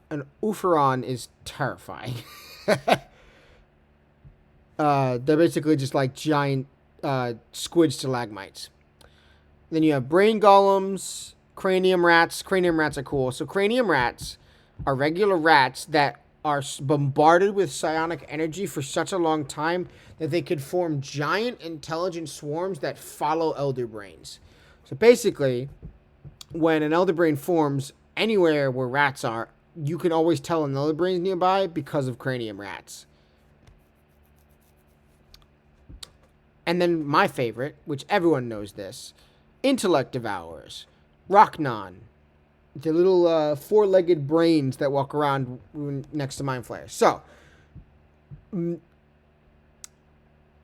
An Ufaron is terrifying. They're basically just like giant squid stalagmites. Then you have brain golems, cranium rats. Cranium rats are cool. So cranium rats are regular rats that are bombarded with psionic energy for such a long time that they could form giant intelligent swarms that follow elder brains. So basically, when an elder brain forms anywhere where rats are, you can always tell an elder brain is nearby because of cranium rats. And then my favorite, which everyone knows this, intellect devourers, Rocknon, the little four-legged brains that walk around next to mind flayers. So,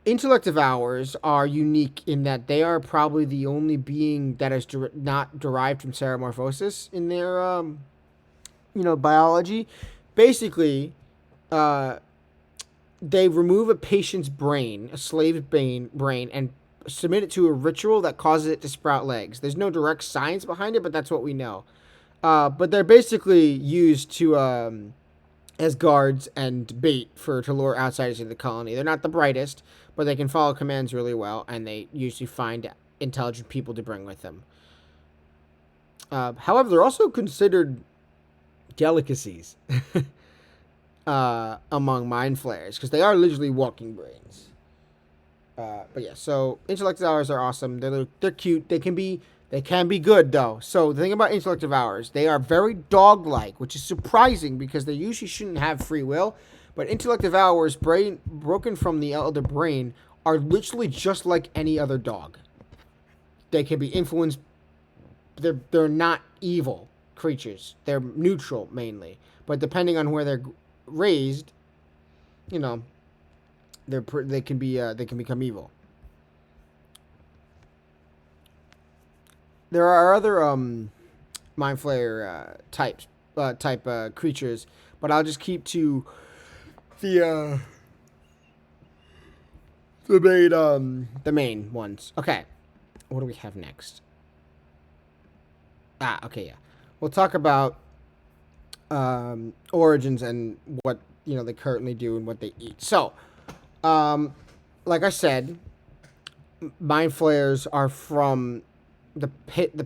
intellect devourers are unique in that they are probably the only being that is not derived from ceramorphosis in their, biology. Basically, they remove a patient's brain, a slave's brain, and submit it to a ritual that causes it to sprout legs. There's no direct science behind it, but that's what we know. But they're basically used to as guards and bait to lure outsiders into the colony. They're not the brightest, but they can follow commands really well, and they usually find intelligent people to bring with them. However, they're also considered delicacies among mind flayers because they are literally walking brains. But yeah, so intellect devourers are awesome. They're cute. They can be good though. So the thing about intellect devourers, they are very dog-like, which is surprising because they usually shouldn't have free will. But intellect devourers, brain broken from the elder brain, are literally just like any other dog. They can be influenced. They're not evil creatures. They're neutral mainly, but depending on where they're raised, they can become evil. There are other mind flayer type creatures, but I'll just keep to the main ones. Okay, what do we have next? Okay, yeah, we'll talk about origins and what they currently do and what they eat. So, like I said, mind flayers are from the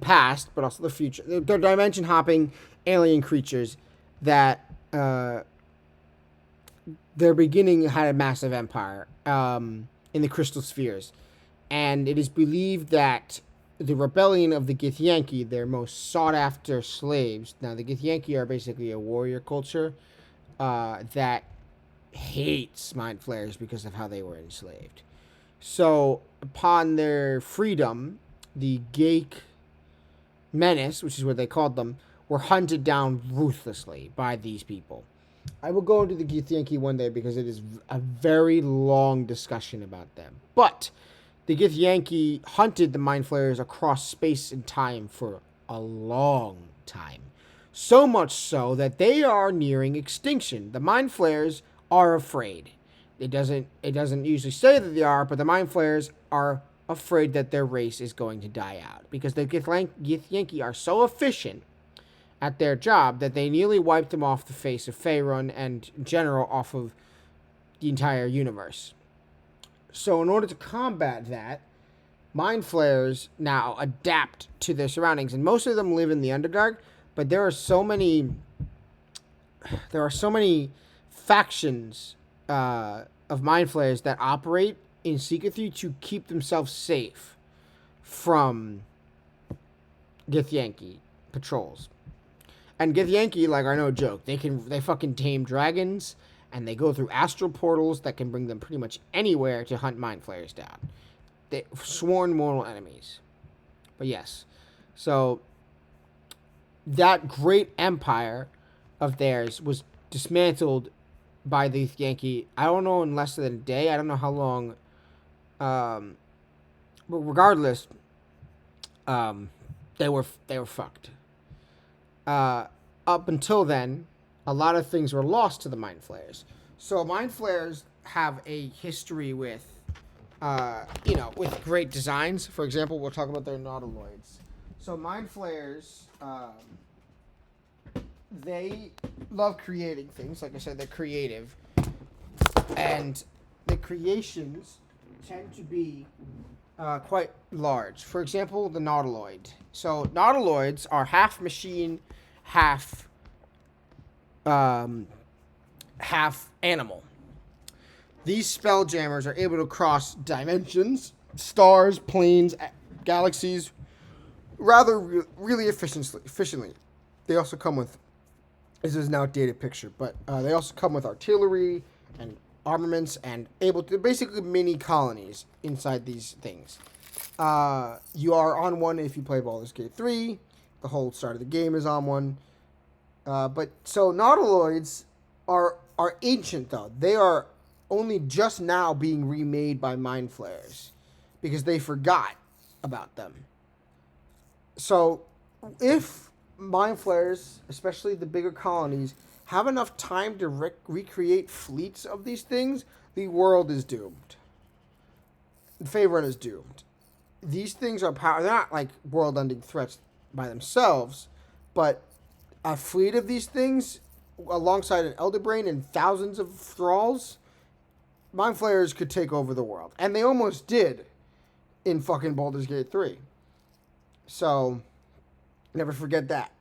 past, but also the future. They're dimension hopping alien creatures that their beginning had a massive empire in the crystal spheres, and it is believed that the rebellion of the Githyanki, their most sought after slaves. Now, the Githyanki are basically a warrior culture that hates mind flayers because of how they were enslaved. So, upon their freedom, the Geik menace, which is what they called them, were hunted down ruthlessly by these people. I will go into the Githyanki one day because it is a very long discussion about them. But the Githyanki hunted the mind flayers across space and time for a long time. So much so that they are nearing extinction. The mind flayers are afraid. It doesn't usually say that they are, but the mind flayers are afraid that their race is going to die out because the Githyanki are so efficient at their job that they nearly wiped them off the face of Faerun and in general off of the entire universe. So in order to combat that, mind flayers now adapt to their surroundings, and most of them live in the Underdark, but there are so many factions of mind flayers that operate in secretly to keep themselves safe from Githyanki patrols. And Githyanki, like, are no joke. They fucking tame dragons, and they go through astral portals that can bring them pretty much anywhere to hunt mind flayers down. They sworn mortal enemies. But yes, so that great empire of theirs was dismantled by the Githyanki. I don't know, in less than a day. I don't know how long. But regardless, they were fucked. Up until then, a lot of things were lost to the mind flayers. So mind flayers have a history with, with great designs. For example, we'll talk about their nautiloids. So mind flayers, they love creating things. Like I said, they're creative, and the creations tend to be quite large. For example, the Nautiloid. So Nautiloids are half machine, half half animal. These spelljammers are able to cross dimensions, stars, planes, galaxies, really efficiently. They also come with, this is an outdated picture, but they also come with artillery and armaments and able to basically mini colonies inside these things. You are on one if you play Baldur's Gate 3. The whole start of the game is on one. But so Nautiloids are ancient though. They are only just now being remade by Mind Flayers because they forgot about them. So if Mind Flayers, especially the bigger colonies, have enough time to recreate fleets of these things, the world is doomed. Favorite is doomed. These things are they're not like world-ending threats by themselves, but a fleet of these things alongside an Elder Brain and thousands of thralls, Mind Flayers could take over the world. And they almost did in fucking Baldur's Gate 3. So, never forget that.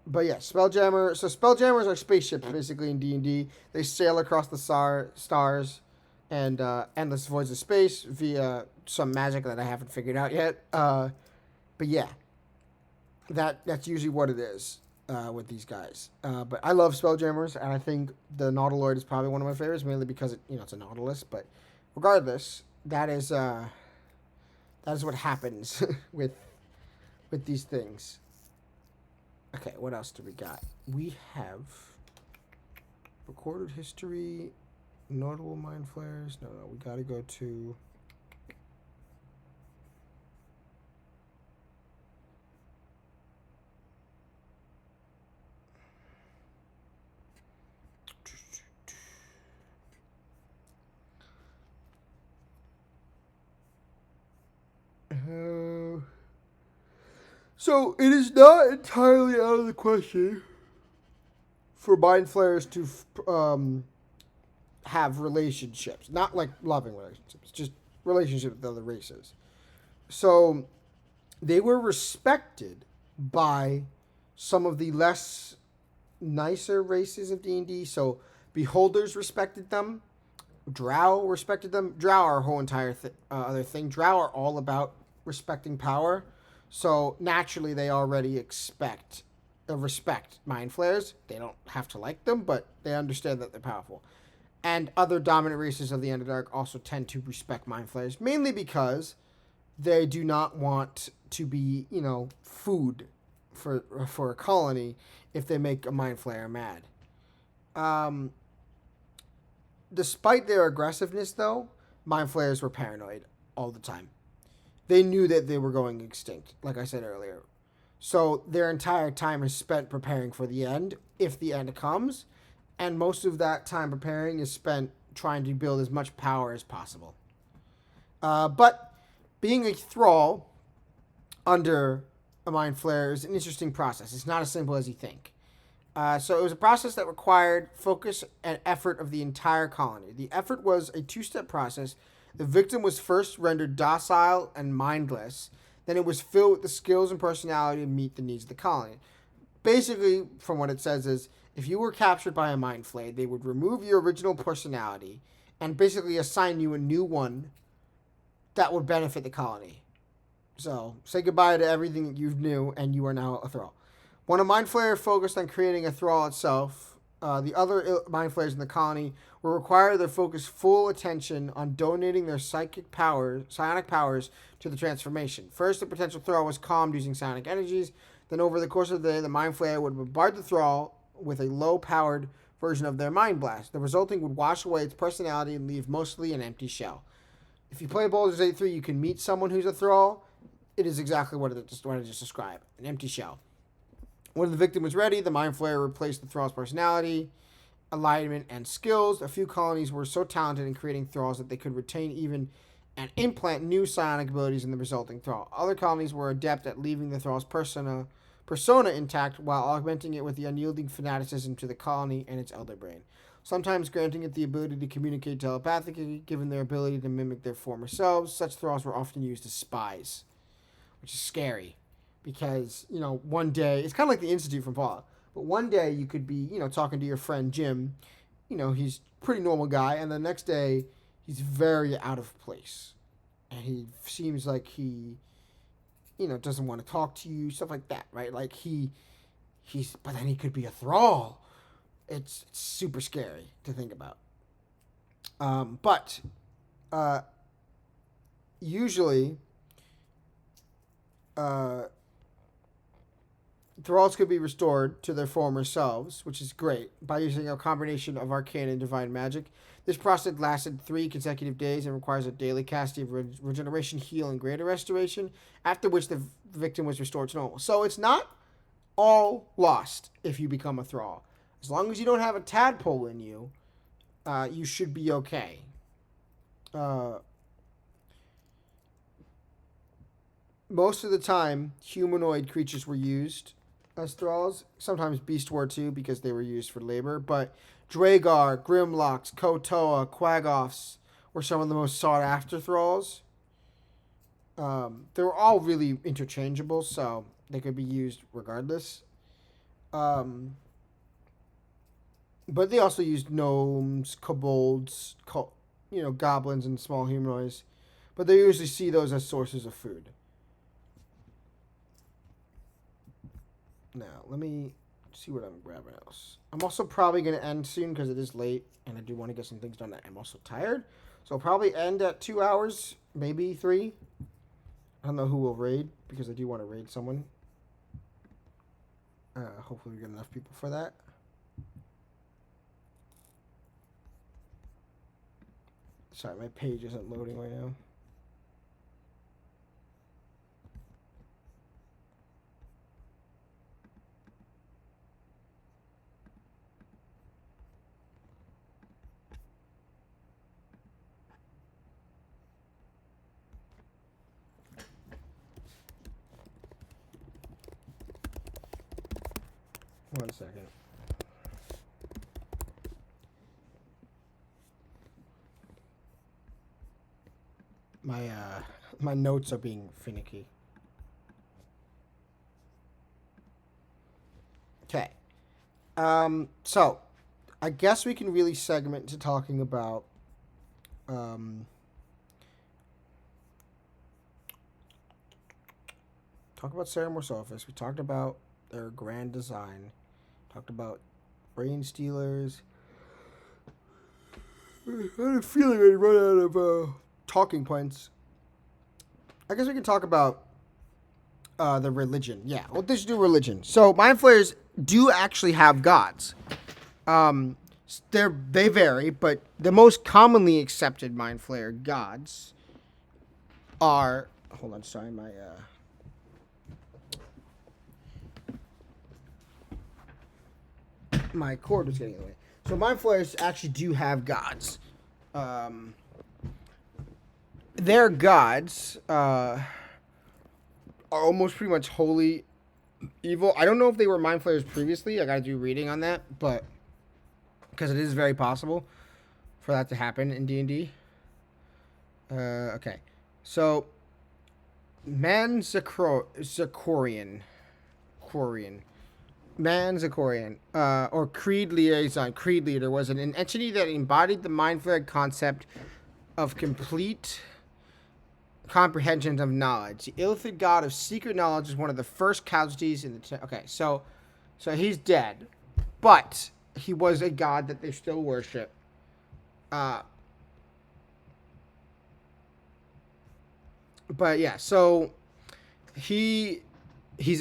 But yeah, Spelljammer. So Spelljammers are spaceships basically in D&D. They sail across the stars and endless voids of space via some magic that I haven't figured out yet. But yeah, that's usually what it is with these guys. But I love Spelljammers, and I think the Nautiloid is probably one of my favorites, mainly because it's a Nautilus. But regardless, that is what happens with these things. Okay, what else do we got? We have recorded history, notable Mind Flayers. No, we gotta go to. So it is not entirely out of the question for Mind Flayers to have relationships, not like loving relationships, just relationships with other races. So they were respected by some of the less nicer races of D&D. So Beholders respected them. Drow respected them. Drow are a whole entire other thing. Drow are all about respecting power. So naturally, they already respect Mind Flayers. They don't have to like them, but they understand that they're powerful. And other dominant races of the Underdark also tend to respect Mind Flayers, mainly because they do not want to be, food for a colony if they make a Mind Flayer mad. Despite their aggressiveness, though, Mind Flayers were paranoid all the time. They knew that they were going extinct, like I said earlier. So their entire time is spent preparing for the end, if the end comes. And most of that time preparing is spent trying to build as much power as possible. But being a thrall under a Mind Flayer is an interesting process. It's not as simple as you think. So it was a process that required focus and effort of the entire colony. The effort was a two-step process. The victim was first rendered docile and mindless. Then it was filled with the skills and personality to meet the needs of the colony. Basically, from what it says is, if you were captured by a Mind Flayer, they would remove your original personality and basically assign you a new one that would benefit the colony. So, say goodbye to everything that you knew, and you are now a thrall. When a Mind Flayer focused on creating a thrall itself, the other Mind Flayers in the colony were required to focus full attention on donating their psionic powers to the transformation. First, the potential thrall was calmed using psionic energies. Then, over the course of the day, the Mind Flayer would bombard the thrall with a low-powered version of their Mind Blast. The resulting would wash away its personality and leave mostly an empty shell. If you play Baldur's Gate 3, you can meet someone who's a thrall. It is exactly what I just described, an empty shell. When the victim was ready, the Mind Flayer replaced the thrall's personality, alignment, and skills. A few colonies were so talented in creating thralls that they could retain even and implant new psionic abilities in the resulting thrall. Other colonies were adept at leaving the thrall's persona intact while augmenting it with the unyielding fanaticism to the colony and its elder brain. Sometimes granting it the ability to communicate telepathically, given their ability to mimic their former selves. Such thralls were often used as spies, which is scary because, one day, it's kind of like the Institute from Fallout, but one day you could be, talking to your friend Jim, he's a pretty normal guy, and the next day he's very out of place. And he seems like he, doesn't want to talk to you, stuff like that, right? Like but then he could be a thrall. It's super scary to think about. But usually, thralls could be restored to their former selves, which is great, by using a combination of arcane and divine magic. This process lasted 3 consecutive days and requires a daily casting of regeneration, heal, and greater restoration, after which the victim was restored to normal. So it's not all lost if you become a thrall. As long as you don't have a tadpole in you, you should be okay. Most of the time, humanoid creatures were used as thralls. Sometimes beasts were too, because they were used for labor. But Dragar, Grimlocks, Kotoa, Quagoths were some of the most sought-after thralls. They were all really interchangeable, so they could be used regardless. But they also used gnomes, kobolds, goblins, and small humanoids. But they usually see those as sources of food. Now, let me see what I'm grabbing else. I'm also probably going to end soon because it is late, and I do want to get some things done. I'm also tired. So I'll probably end at 2 hours, maybe 3. I don't know who will raid, because I do want to raid someone. Hopefully we get enough people for that. Sorry, my page isn't loading right now. One second. My notes are being finicky. Okay. So I guess we can really segment to talking about talk about Ceremore's office. We talked about their grand design. Talked about brain stealers. I had a feeling I'd run out of talking points. I guess we can talk about the religion. Yeah, we'll just do religion. So Mind Flayers do actually have gods. They vary, but the most commonly accepted Mind Flayer gods are... Hold on, sorry, my cord was getting in the way. So Mind Flayers actually do have gods. Their gods are almost pretty much wholly evil. I don't know if they were Mind Flayers previously. I gotta do reading on that, but because it is very possible for that to happen in D&D. Okay, so Manzakorian. Manzakorian, or Creed Liaison, Creed Leader, was an entity that embodied the Mind Flayer concept of complete comprehension of knowledge. The illithid god of secret knowledge is one of the first casualties in the... Okay, so he's dead, but he was a god that they still worship. But yeah, so he's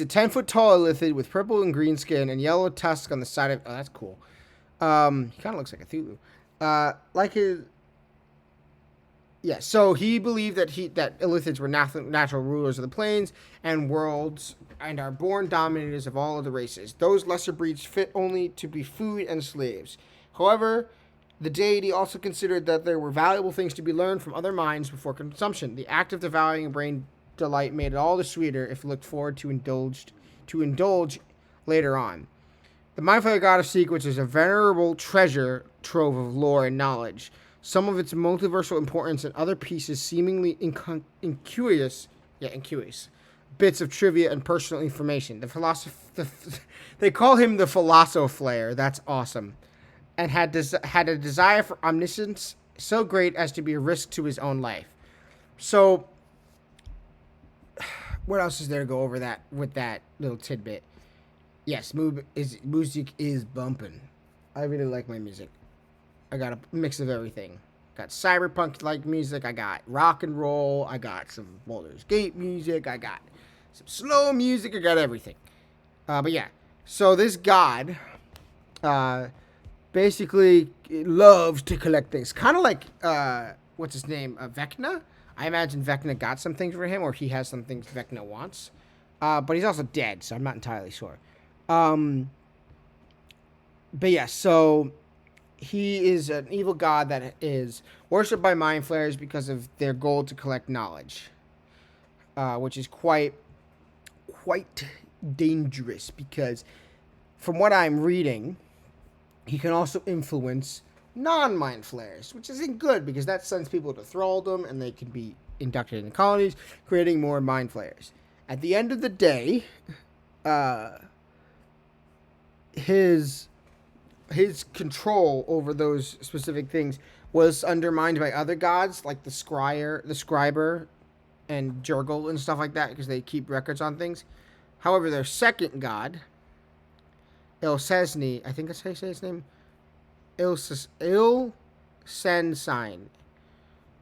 a 10-foot tall illithid with purple and green skin and yellow tusks on the side of... Oh, that's cool. He kind of looks like a Cthulhu. Like his... Yeah, so he believed that illithids were natural rulers of the plains and worlds and are born dominators of all of the races. Those lesser breeds fit only to be food and slaves. However, the deity also considered that there were valuable things to be learned from other minds before consumption. The act of devouring brain delight made it all the sweeter if looked forward to indulged to indulge later on. The Mind Flayer God of Secrets is a venerable treasure trove of lore and knowledge. Some of its multiversal importance and other pieces seemingly innocuous bits of trivia and personal information. They call him the Flayer. That's awesome. And had a desire for omniscience so great as to be a risk to his own life. So, what else is there to go over that with that little tidbit? Yes, music is bumping. I really like my music. I got a mix of everything. Got cyberpunk-like music. I got rock and roll. I got some Baldur's Gate music. I got some slow music. I got everything. But yeah, so this god basically loves to collect things. Kind of like, what's his name? Vecna? I imagine Vecna got some things for him, or he has some things Vecna wants. But he's also dead, so I'm not entirely sure. But yeah, so he is an evil god that is worshipped by Mind Flayers because of their goal to collect knowledge, which is quite dangerous because from what I'm reading, he can also influence non-Mind Flayers, which isn't good because that sends people to thraldom and they can be inducted into colonies, creating more Mind Flayers. At the end of the day, his control over those specific things was undermined by other gods like the Scriber, and Jurgle and stuff like that because they keep records on things. However, their second god, Ilsesni, I think that's how you say his name, Ilsensine,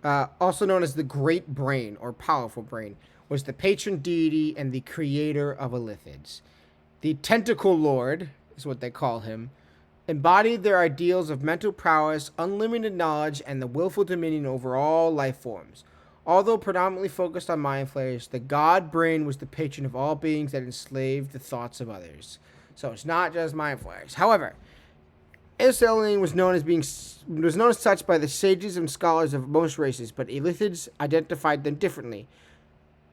also known as the Great Brain or Powerful Brain, was the patron deity and the creator of Illithids. The Tentacle Lord is what they call him, embodied their ideals of mental prowess, unlimited knowledge, and the willful dominion over all life forms. Although predominantly focused on Mind Flayers, the God Brain was the patron of all beings that enslaved the thoughts of others. So it's not just Mind Flayers. However, Ilsesni was known as such by the sages and scholars of most races, but Illithids identified them differently.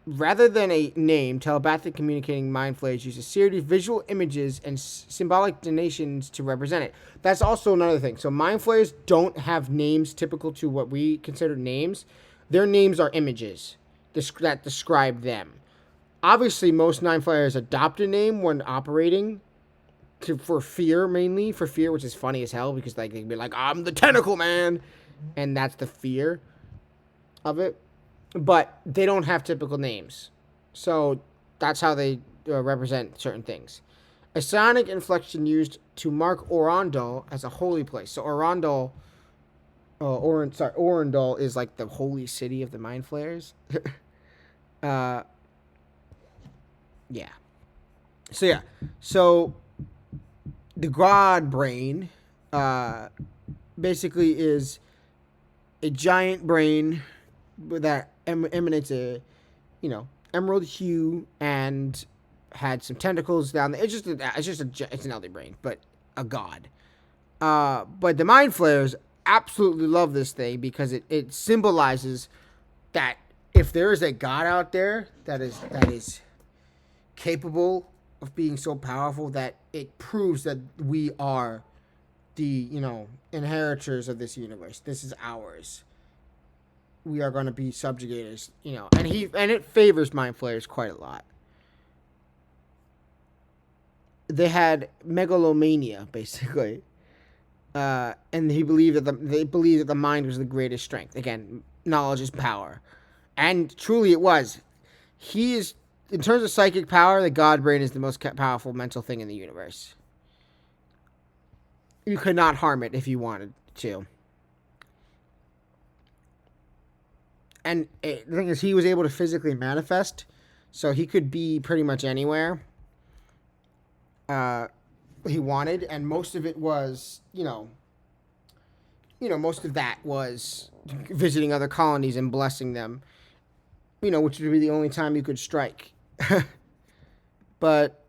Rather than a name, telepathic communicating Mind Flayers use a series of visual images and symbolic denotations to represent it. That's also another thing. So Mind Flayers don't have names typical to what we consider names. Their names are images that describe them. Obviously, most Mind Flayers adopt a name when operating for fear, mainly. For fear, which is funny as hell because they can be like, I'm the Tentacle Man. And that's the fear of it. But they don't have typical names. So that's how they represent certain things. A sonic inflection used to mark Orondal as a holy place. So Orondal is like the holy city of the Mind Flayers. Yeah. So the God Brain basically is a giant brain that emanates a, emerald hue and had some tentacles down there. It's an elder brain, but a god. But the Mind Flayers absolutely love this thing because it symbolizes that if there is a god out there that is capable of being so powerful, that it proves that we are the inheritors of this universe. This is ours. We are going to be subjugators, and it favors Mind Flayers quite a lot. They had megalomania, basically, and they believed that the mind was the greatest strength. Again, knowledge is power, and truly it was. He is, in terms of psychic power, the God Brain is the most powerful mental thing in the universe. You could not harm it if you wanted to. And the thing is, he was able to physically manifest, so he could be pretty much anywhere he wanted, and most of it was, most of that was visiting other colonies and blessing them, which would be the only time you could strike. But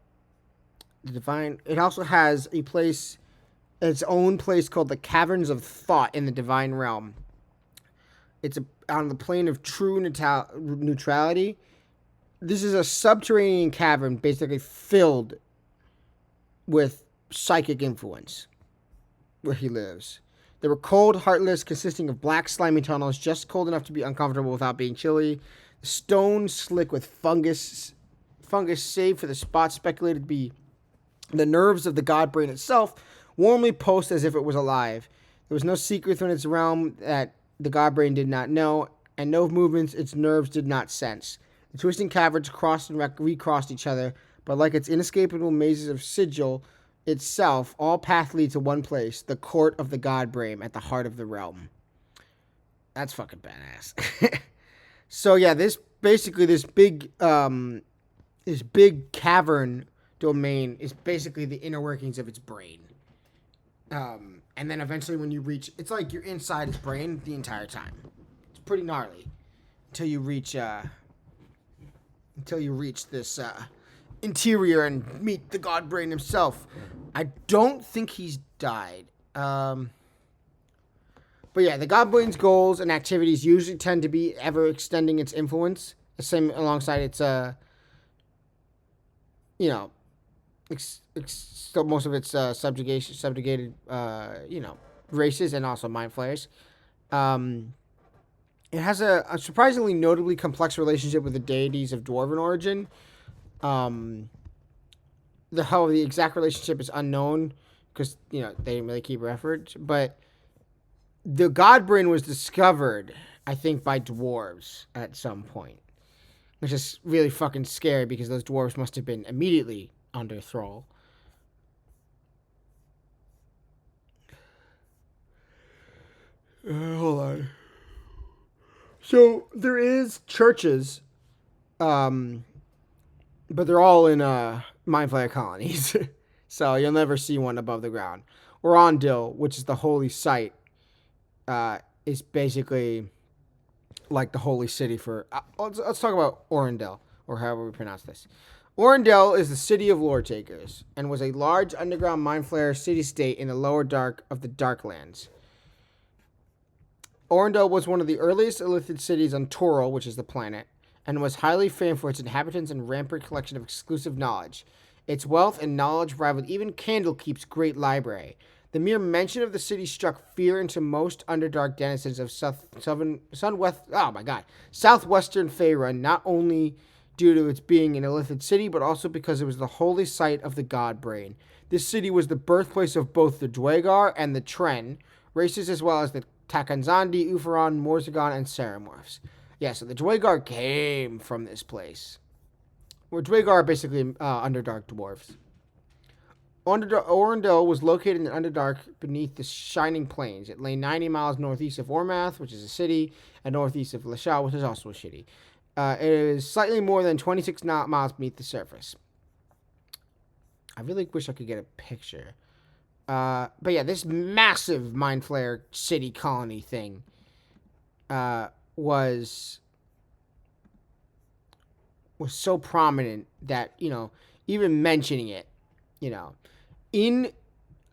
it also has its own place called the Caverns of Thought in the Divine Realm. It's on the plane of true neutrality, This is a subterranean cavern basically filled with psychic influence where he lives. They were cold, heartless, consisting of black, slimy tunnels, just cold enough to be uncomfortable without being chilly. The stone slick with fungus, save for the spots speculated to be the nerves of the god brain itself, warmly pulsed as if it was alive. There was no secret within its realm that the god brain did not know, and no movements its nerves did not sense. The twisting caverns crossed and recrossed each other, but like its inescapable mazes of sigil itself, all paths lead to one place, the court of the god brain at the heart of the realm. That's fucking badass. So yeah, this big cavern domain is basically the inner workings of its brain. And then eventually when you reach, it's like you're inside its brain the entire time. It's pretty gnarly until you reach this interior and meet the god brain himself. I don't think he's died. But yeah, the god brain's goals and activities usually tend to be ever extending its influence, the same alongside its most of its subjugated races and also mind flayers. It has a surprisingly notably complex relationship with the deities of dwarven origin. The exact relationship is unknown because they didn't really keep record. But the god brain was discovered, I think, by dwarves at some point, which is really fucking scary because those dwarves must have been immediately under thrall. Hold on. So there is churches, but they're all in mind flayer colonies. So you'll never see one above the ground. Orondil, which is the holy site, is basically like the holy city for... let's talk about Orondil, or however we pronounce this. Orondil is the city of lore takers, and was a large underground mind flayer city-state in the lower dark of the Darklands. Orondil was one of the earliest illithid cities on Toril, which is the planet, and was highly famed for its inhabitants and rampant collection of exclusive knowledge. Its wealth and knowledge rivaled even Candlekeep's great library. The mere mention of the city struck fear into most Underdark denizens of southwestern Faerun, not only due to its being an illithid city, but also because it was the holy site of the god brain. This city was the birthplace of both the Dwagar and the Tren, races as well as the Takanzandi, Ufaron, Morzagon, and Ceramorphs. Yeah, so the Dwagar came from this place. Where Dwagar are basically Underdark dwarves. Orondil was located in the Underdark beneath the Shining Plains. It lay 90 miles northeast of Ormath, which is a city, and northeast of Lashal, which is also a city. It is slightly more than 26 miles beneath the surface. I really wish I could get a picture. But yeah, this massive Mind Flayer city colony thing was so prominent that, even mentioning it, in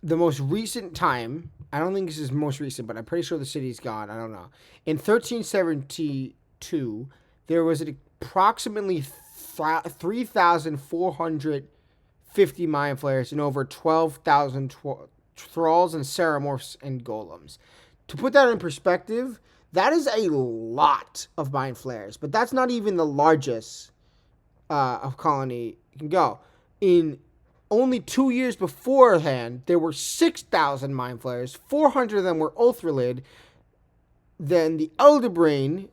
the most recent time, I don't think this is most recent, but I'm pretty sure the city's gone. I don't know. In 1372, there was approximately 3,450 mind flayers and over 12,000 thralls and ceramorphs and golems. To put that in perspective, that is a lot of mind flayers, but that's not even the largest of colony can go. In only 2 years beforehand, there were 6,000 mind flayers. 400 of them were Ulthralid, then the Elderbrain,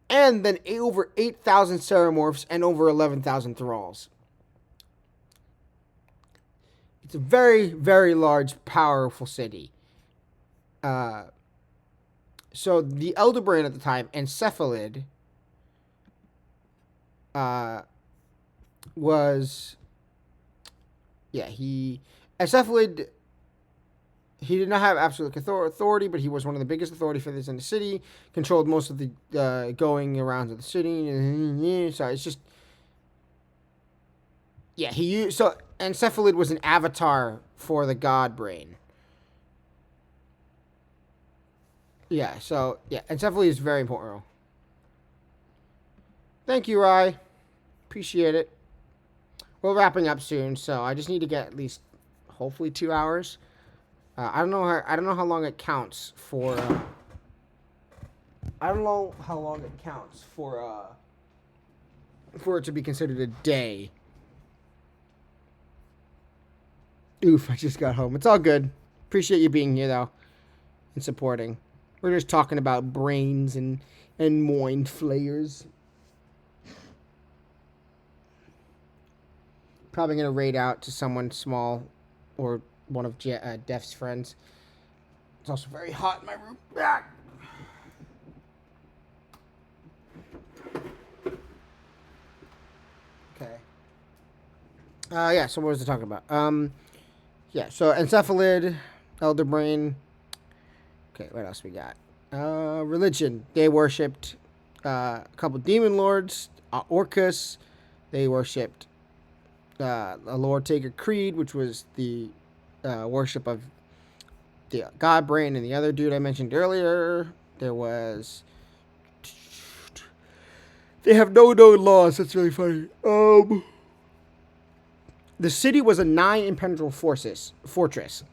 and then over 8,000 ceramorphs and over 11,000 thralls. It's a very, very large, powerful city. So the Elderbrain at the time, Encephalid, was... Yeah, Encephalid, he did not have absolute authority, but he was one of the biggest authority figures in the city, controlled most of the going around of the city. So it's just... Yeah, so Encephalid was an avatar for the god brain. Yeah, so, yeah, Encephalid is very important. Thank you, Rai. Appreciate it. We're wrapping up soon, so I just need to get at least, hopefully, 2 hours. I don't know. I don't know how long it counts for. I don't know how long it counts for it to be considered a day. Oof! I just got home. It's all good. Appreciate you being here though and supporting. We're just talking about brains and mind flayers. Probably gonna raid out to someone small or one of Def's friends. It's also very hot in my room. Ah! Okay. Yeah, so what was I talking about? Yeah, so Encephalid, Elder Brain. Okay, what else we got? Religion. They worshipped a couple demon lords, Orcus. They worshipped a Lord Taker Creed, which was the worship of the God Brain and the other dude I mentioned earlier. There was. They have no known laws. That's really funny. The city was a 9 impenetrable fortress,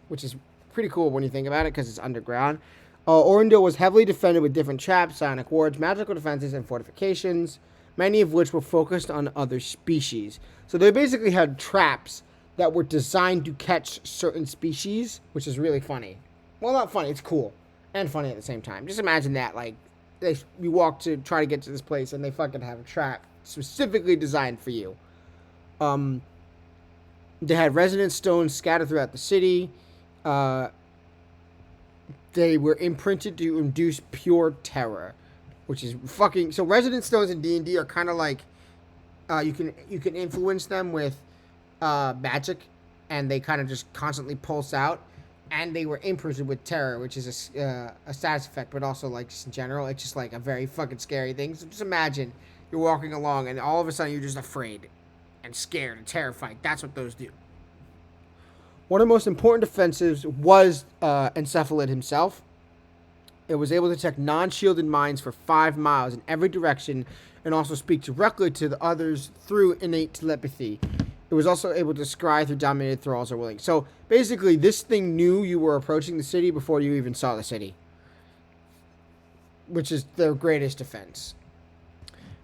which is pretty cool when you think about it because it's underground. Orindil was heavily defended with different traps, psionic wards, magical defenses, and fortifications, many of which were focused on other species. So they basically had traps that were designed to catch certain species, which is really funny. Well, not funny, it's cool. And funny at the same time. Just imagine that, like, you walk to try to get to this place and they fucking have a trap specifically designed for you. They had resonance stones scattered throughout the city. They were imprinted to induce pure terror, which is fucking. So resonance stones in D&D are kind of like you can influence them with magic, and they kind of just constantly pulse out. And they were imprinted with terror, which is a status effect, but also like just in general, it's just like a very fucking scary thing. So just imagine you're walking along, and all of a sudden you're just afraid and scared and terrified. That's what those do. One of the most important defensives was Encephalid himself. It was able to detect non-shielded mines for 5 miles in every direction and also speak directly to the others through innate telepathy. It was also able to scry through dominated thralls or willing. So basically, this thing knew you were approaching the city before you even saw the city, which is their greatest defense.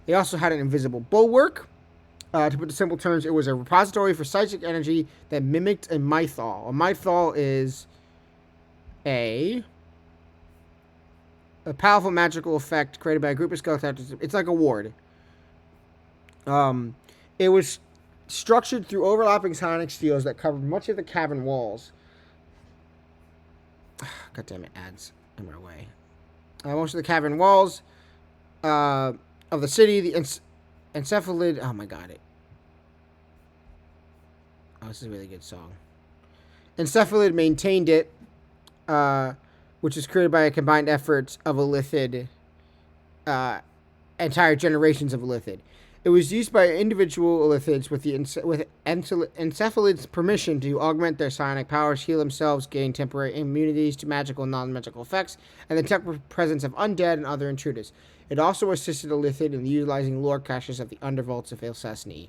They also had an invisible bulwark. To put it in simple terms, it was a repository for psychic energy that mimicked a mythol. A mythol is a powerful magical effect created by a group of skeletons. It's like a ward. It was structured through overlapping psionic steels that covered much of the cavern walls. God damn it, ads in my way. Most of the cavern walls of the city, the Encephalid. Oh my god, this is a really good song. Encephalid maintained it, which was created by a combined effort of Illithid, entire generations of Illithid. It was used by individual Illithids with Encephalid's permission to augment their psionic powers, heal themselves, gain temporary immunities to magical and non-magical effects, and detect the presence of undead and other intruders. It also assisted Illithid in utilizing lore caches of the undervaults of Ilsesni.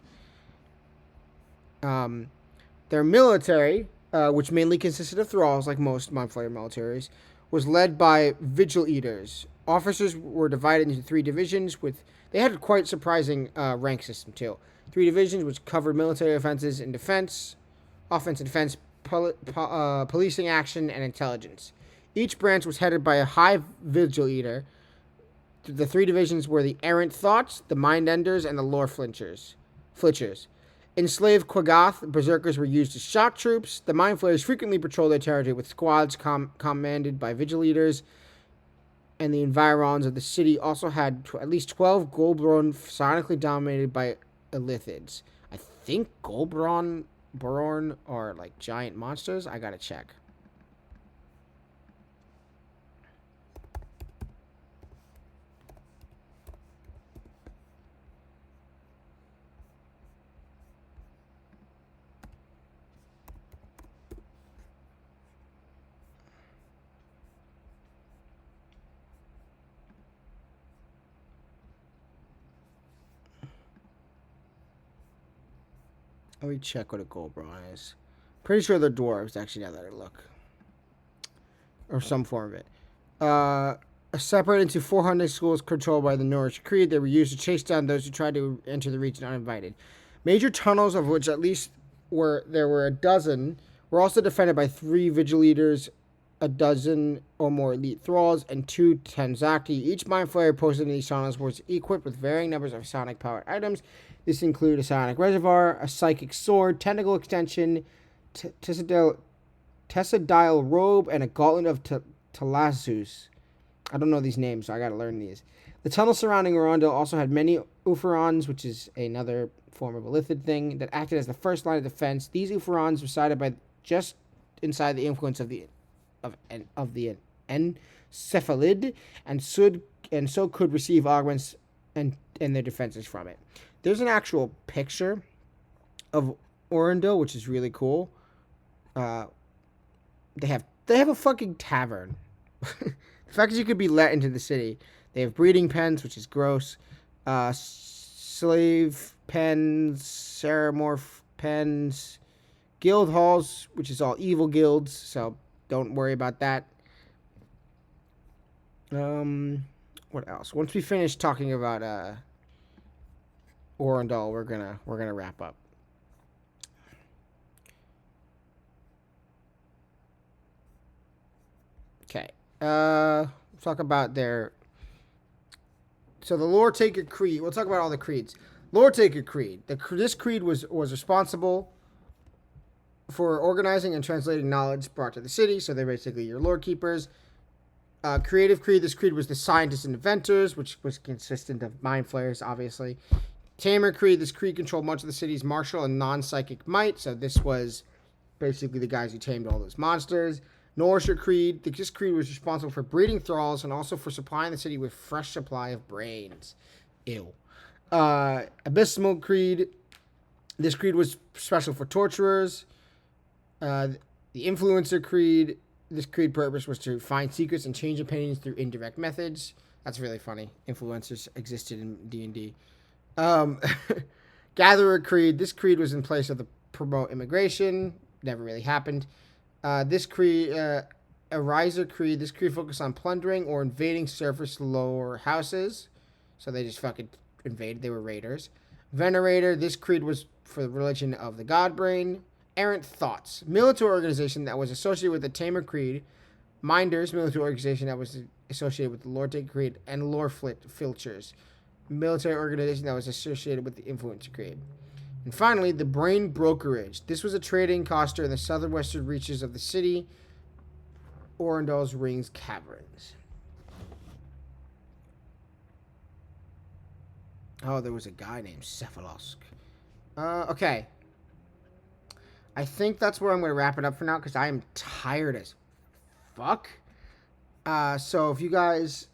Their military, which mainly consisted of thralls, like most Mind Flayer militaries, was led by Vigil Eaters. Officers were divided into 3 divisions. They had a quite surprising rank system, too. 3 divisions, which covered military offenses and defense, offense and defense, policing action, and intelligence. Each branch was headed by a high Vigil Eater. The 3 divisions were the Errant Thoughts, the Mind Enders, and the Lore Flinchers. Enslaved Quaggoth, Berserkers were used as shock troops. The Mind Flayers frequently patrolled their territory with squads commanded by Vigil Eaters. And the environs of the city also had at least 12 Golbron psionically dominated by Illithids. I think Golbron are like giant monsters. I gotta check. Let me check what a Goldbraun is. Pretty sure they're dwarves, actually, now that I look. Or some form of it. Separated into 400 schools controlled by the Norwich Creed. They were used to chase down those who tried to enter the region uninvited. Major tunnels, of which at least there were a dozen, were also defended by 3 Vigilators, a dozen or more elite thralls, and 2 Tanzaki. Each mind flayer posted in these tunnels was equipped with varying numbers of psionic-powered items. This included a psionic reservoir, a psychic sword, tentacle extension, tessadile robe, and a gauntlet of Talasus. I don't know these names, so I gotta learn these. The tunnel surrounding Arundel also had many Uferons, which is another form of a Lithid thing, that acted as the first line of defense. These Uferons resided by just inside the influence of the Encephalid, and so could receive augments and their defenses from it. There's an actual picture of Arundel, which is really cool. They have a fucking tavern. The fact that you could be let into the city. They have breeding pens, which is gross. Slave pens, Ceramorph pens, guild halls, which is all evil guilds, so don't worry about that. What else? Once we finish talking about Arundel, we're gonna wrap up. Okay. Talk about their. So the Lore Taker Creed. We'll talk about all the creeds. Lore Taker Creed. This creed was responsible for organizing and translating knowledge brought to the city. So they're basically your lore keepers. Creative Creed. This creed was the scientists and inventors, which was consistent of mind flayers, obviously. Tamer Creed. This creed controlled much of the city's martial and non-psychic might. So this was basically the guys who tamed all those monsters. Norrisher Creed. This creed was responsible for breeding thralls and also for supplying the city with fresh supply of brains. Ew. Abysmal Creed. This creed was special for torturers. The Influencer Creed. This creed purpose was to find secrets and change opinions through indirect methods. That's really funny. Influencers existed in D&D. Gatherer Creed. This creed was in place of the promote immigration. Never really happened. This creed, Ariser Creed. This creed focused on plundering or invading surface lower houses. So they just fucking invaded. They were raiders. Venerator. This creed was for the religion of the Godbrain. Errant Thoughts. Military organization that was associated with the Tamer Creed. Minders. Military organization that was associated with the Lore Taker Creed. And Lore Filchers. Military organization that was associated with the Influencer Creed. And finally, the Brain Brokerage. This was a trading coster in the southwestern reaches of the city, Arendel's Rings Caverns. Oh, there was a guy named Cephalosk. Okay. I think that's where I'm going to wrap it up for now, because I am tired as fuck. So if you guys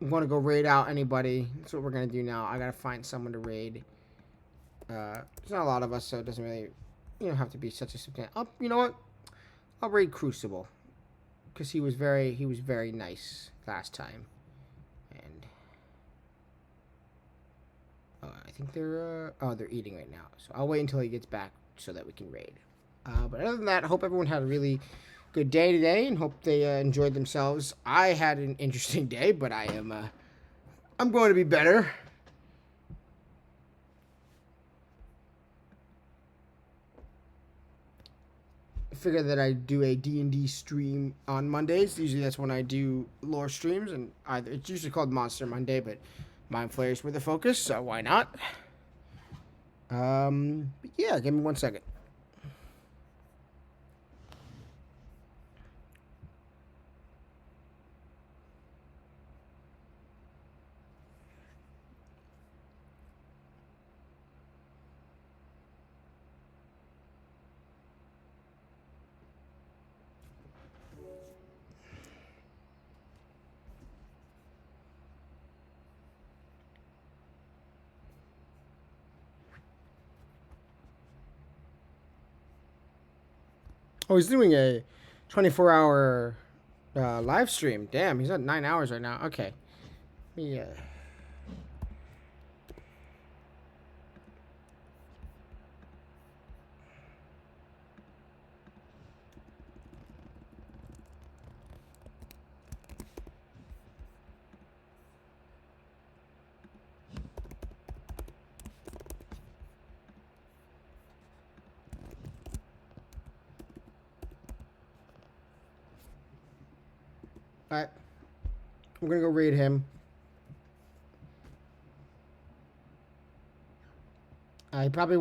want to go raid out anybody, that's what we're going to do now. I got to find someone to raid. There's not a lot of us, so it doesn't really, have to be such a substantial. You know what? I'll raid Crucible, because he was very nice last time. And I think they're eating right now, so I'll wait until he gets back so that we can raid. But other than that, I hope everyone had a really good day today, and hope they enjoyed themselves. I had an interesting day, but I'm going to be better. I figured that I do a D&D stream on Mondays. Usually that's when I do lore streams, and it's usually called Monster Monday, but Mind Flayers were the focus, so why not? But yeah, give me 1 second. Oh, he's doing a 24-hour live stream. Damn, he's at 9 hours right now. Okay. Let me, Alright. We're gonna go raid him. He probably